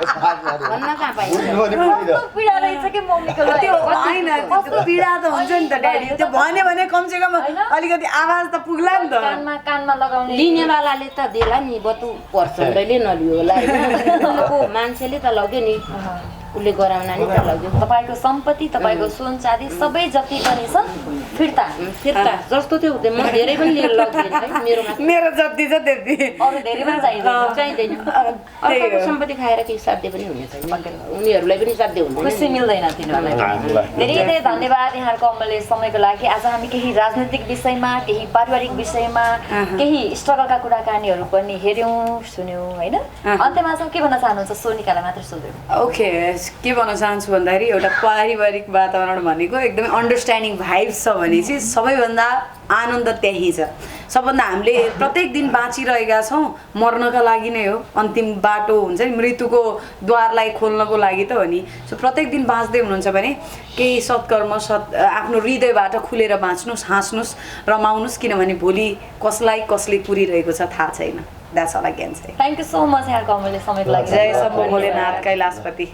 भन्न कहाँ पाइन्छ पीडा रहेछ कि मम्मीको त्यो होइन त्यो पीडा त हुन्छ नि त ड्याडी त्यो भन्यो भने कमसेकम अलिकति आवाज त पुग्ला नि त कानमा लगाउने लिनेवालाले त देला नि बतु पर्सन्टले नलियो होला उनको मान्छेले त लग्यो नि उसले गराउन नि त लग्यो तपाईँको सम्पत्ति तपाईँको सुन चाँदी सबै जति पनि छ फिर्ता जस्तो थियो म धेरै पनि लिएर लग्दैन है मेरो जति छ त्यति अरू धेरै पनि चाहिँदैन अर्को सम्पत्ति खाएर केही साध्य पनि हुने छैन उनीहरूलाई पनि साध्य हुँदैन खुसी मिल्दैन तिनीहरूलाई धेरै धेरै धन्यवाद यहाँहरूको अमूल्य समयको लागि आज हामी केही राजनैतिक विषयमा केही पारिवारिक विषयमा केही स्ट्रगलका कुराकानीहरू पनि हेऱ्यौँ सुन्यौँ होइन अन्त्यमा चाहिँ के भन्न चाहनुहुन्छ सोनिकालाई मात्रै सोध्यौँ ओके के भन्न चाहन्छु भन्दाखेरि एउटा पारिवारिक वातावरण भनेको एकदमै अन्डरस्ट्यान्डिङ भाइब्स छ भने चाहिँ सबैभन्दा आनन्द त्यही छ सबभन्दा हामीले प्रत्येक दिन बाँचिरहेका छौँ मर्नका लागि नै हो अन्तिम बाटो हुन्छ नि मृत्युको द्वारलाई खोल्नको लागि त हो नि सो प्रत्येक दिन बाँच्दै हुनुहुन्छ भने केही सत्कर्म आफ्नो हृदयबाट खुलेर बाँच्नुहोस् हाँस्नुहोस् रमाउनुहोस् किनभने भोलि कसलाई कसले पुरिरहेको छ थाहा छैन that's all I can say thank you so much यहाँको अमूल्य समयको लागि जय शम्भो भोलेनाथ कैलाशपति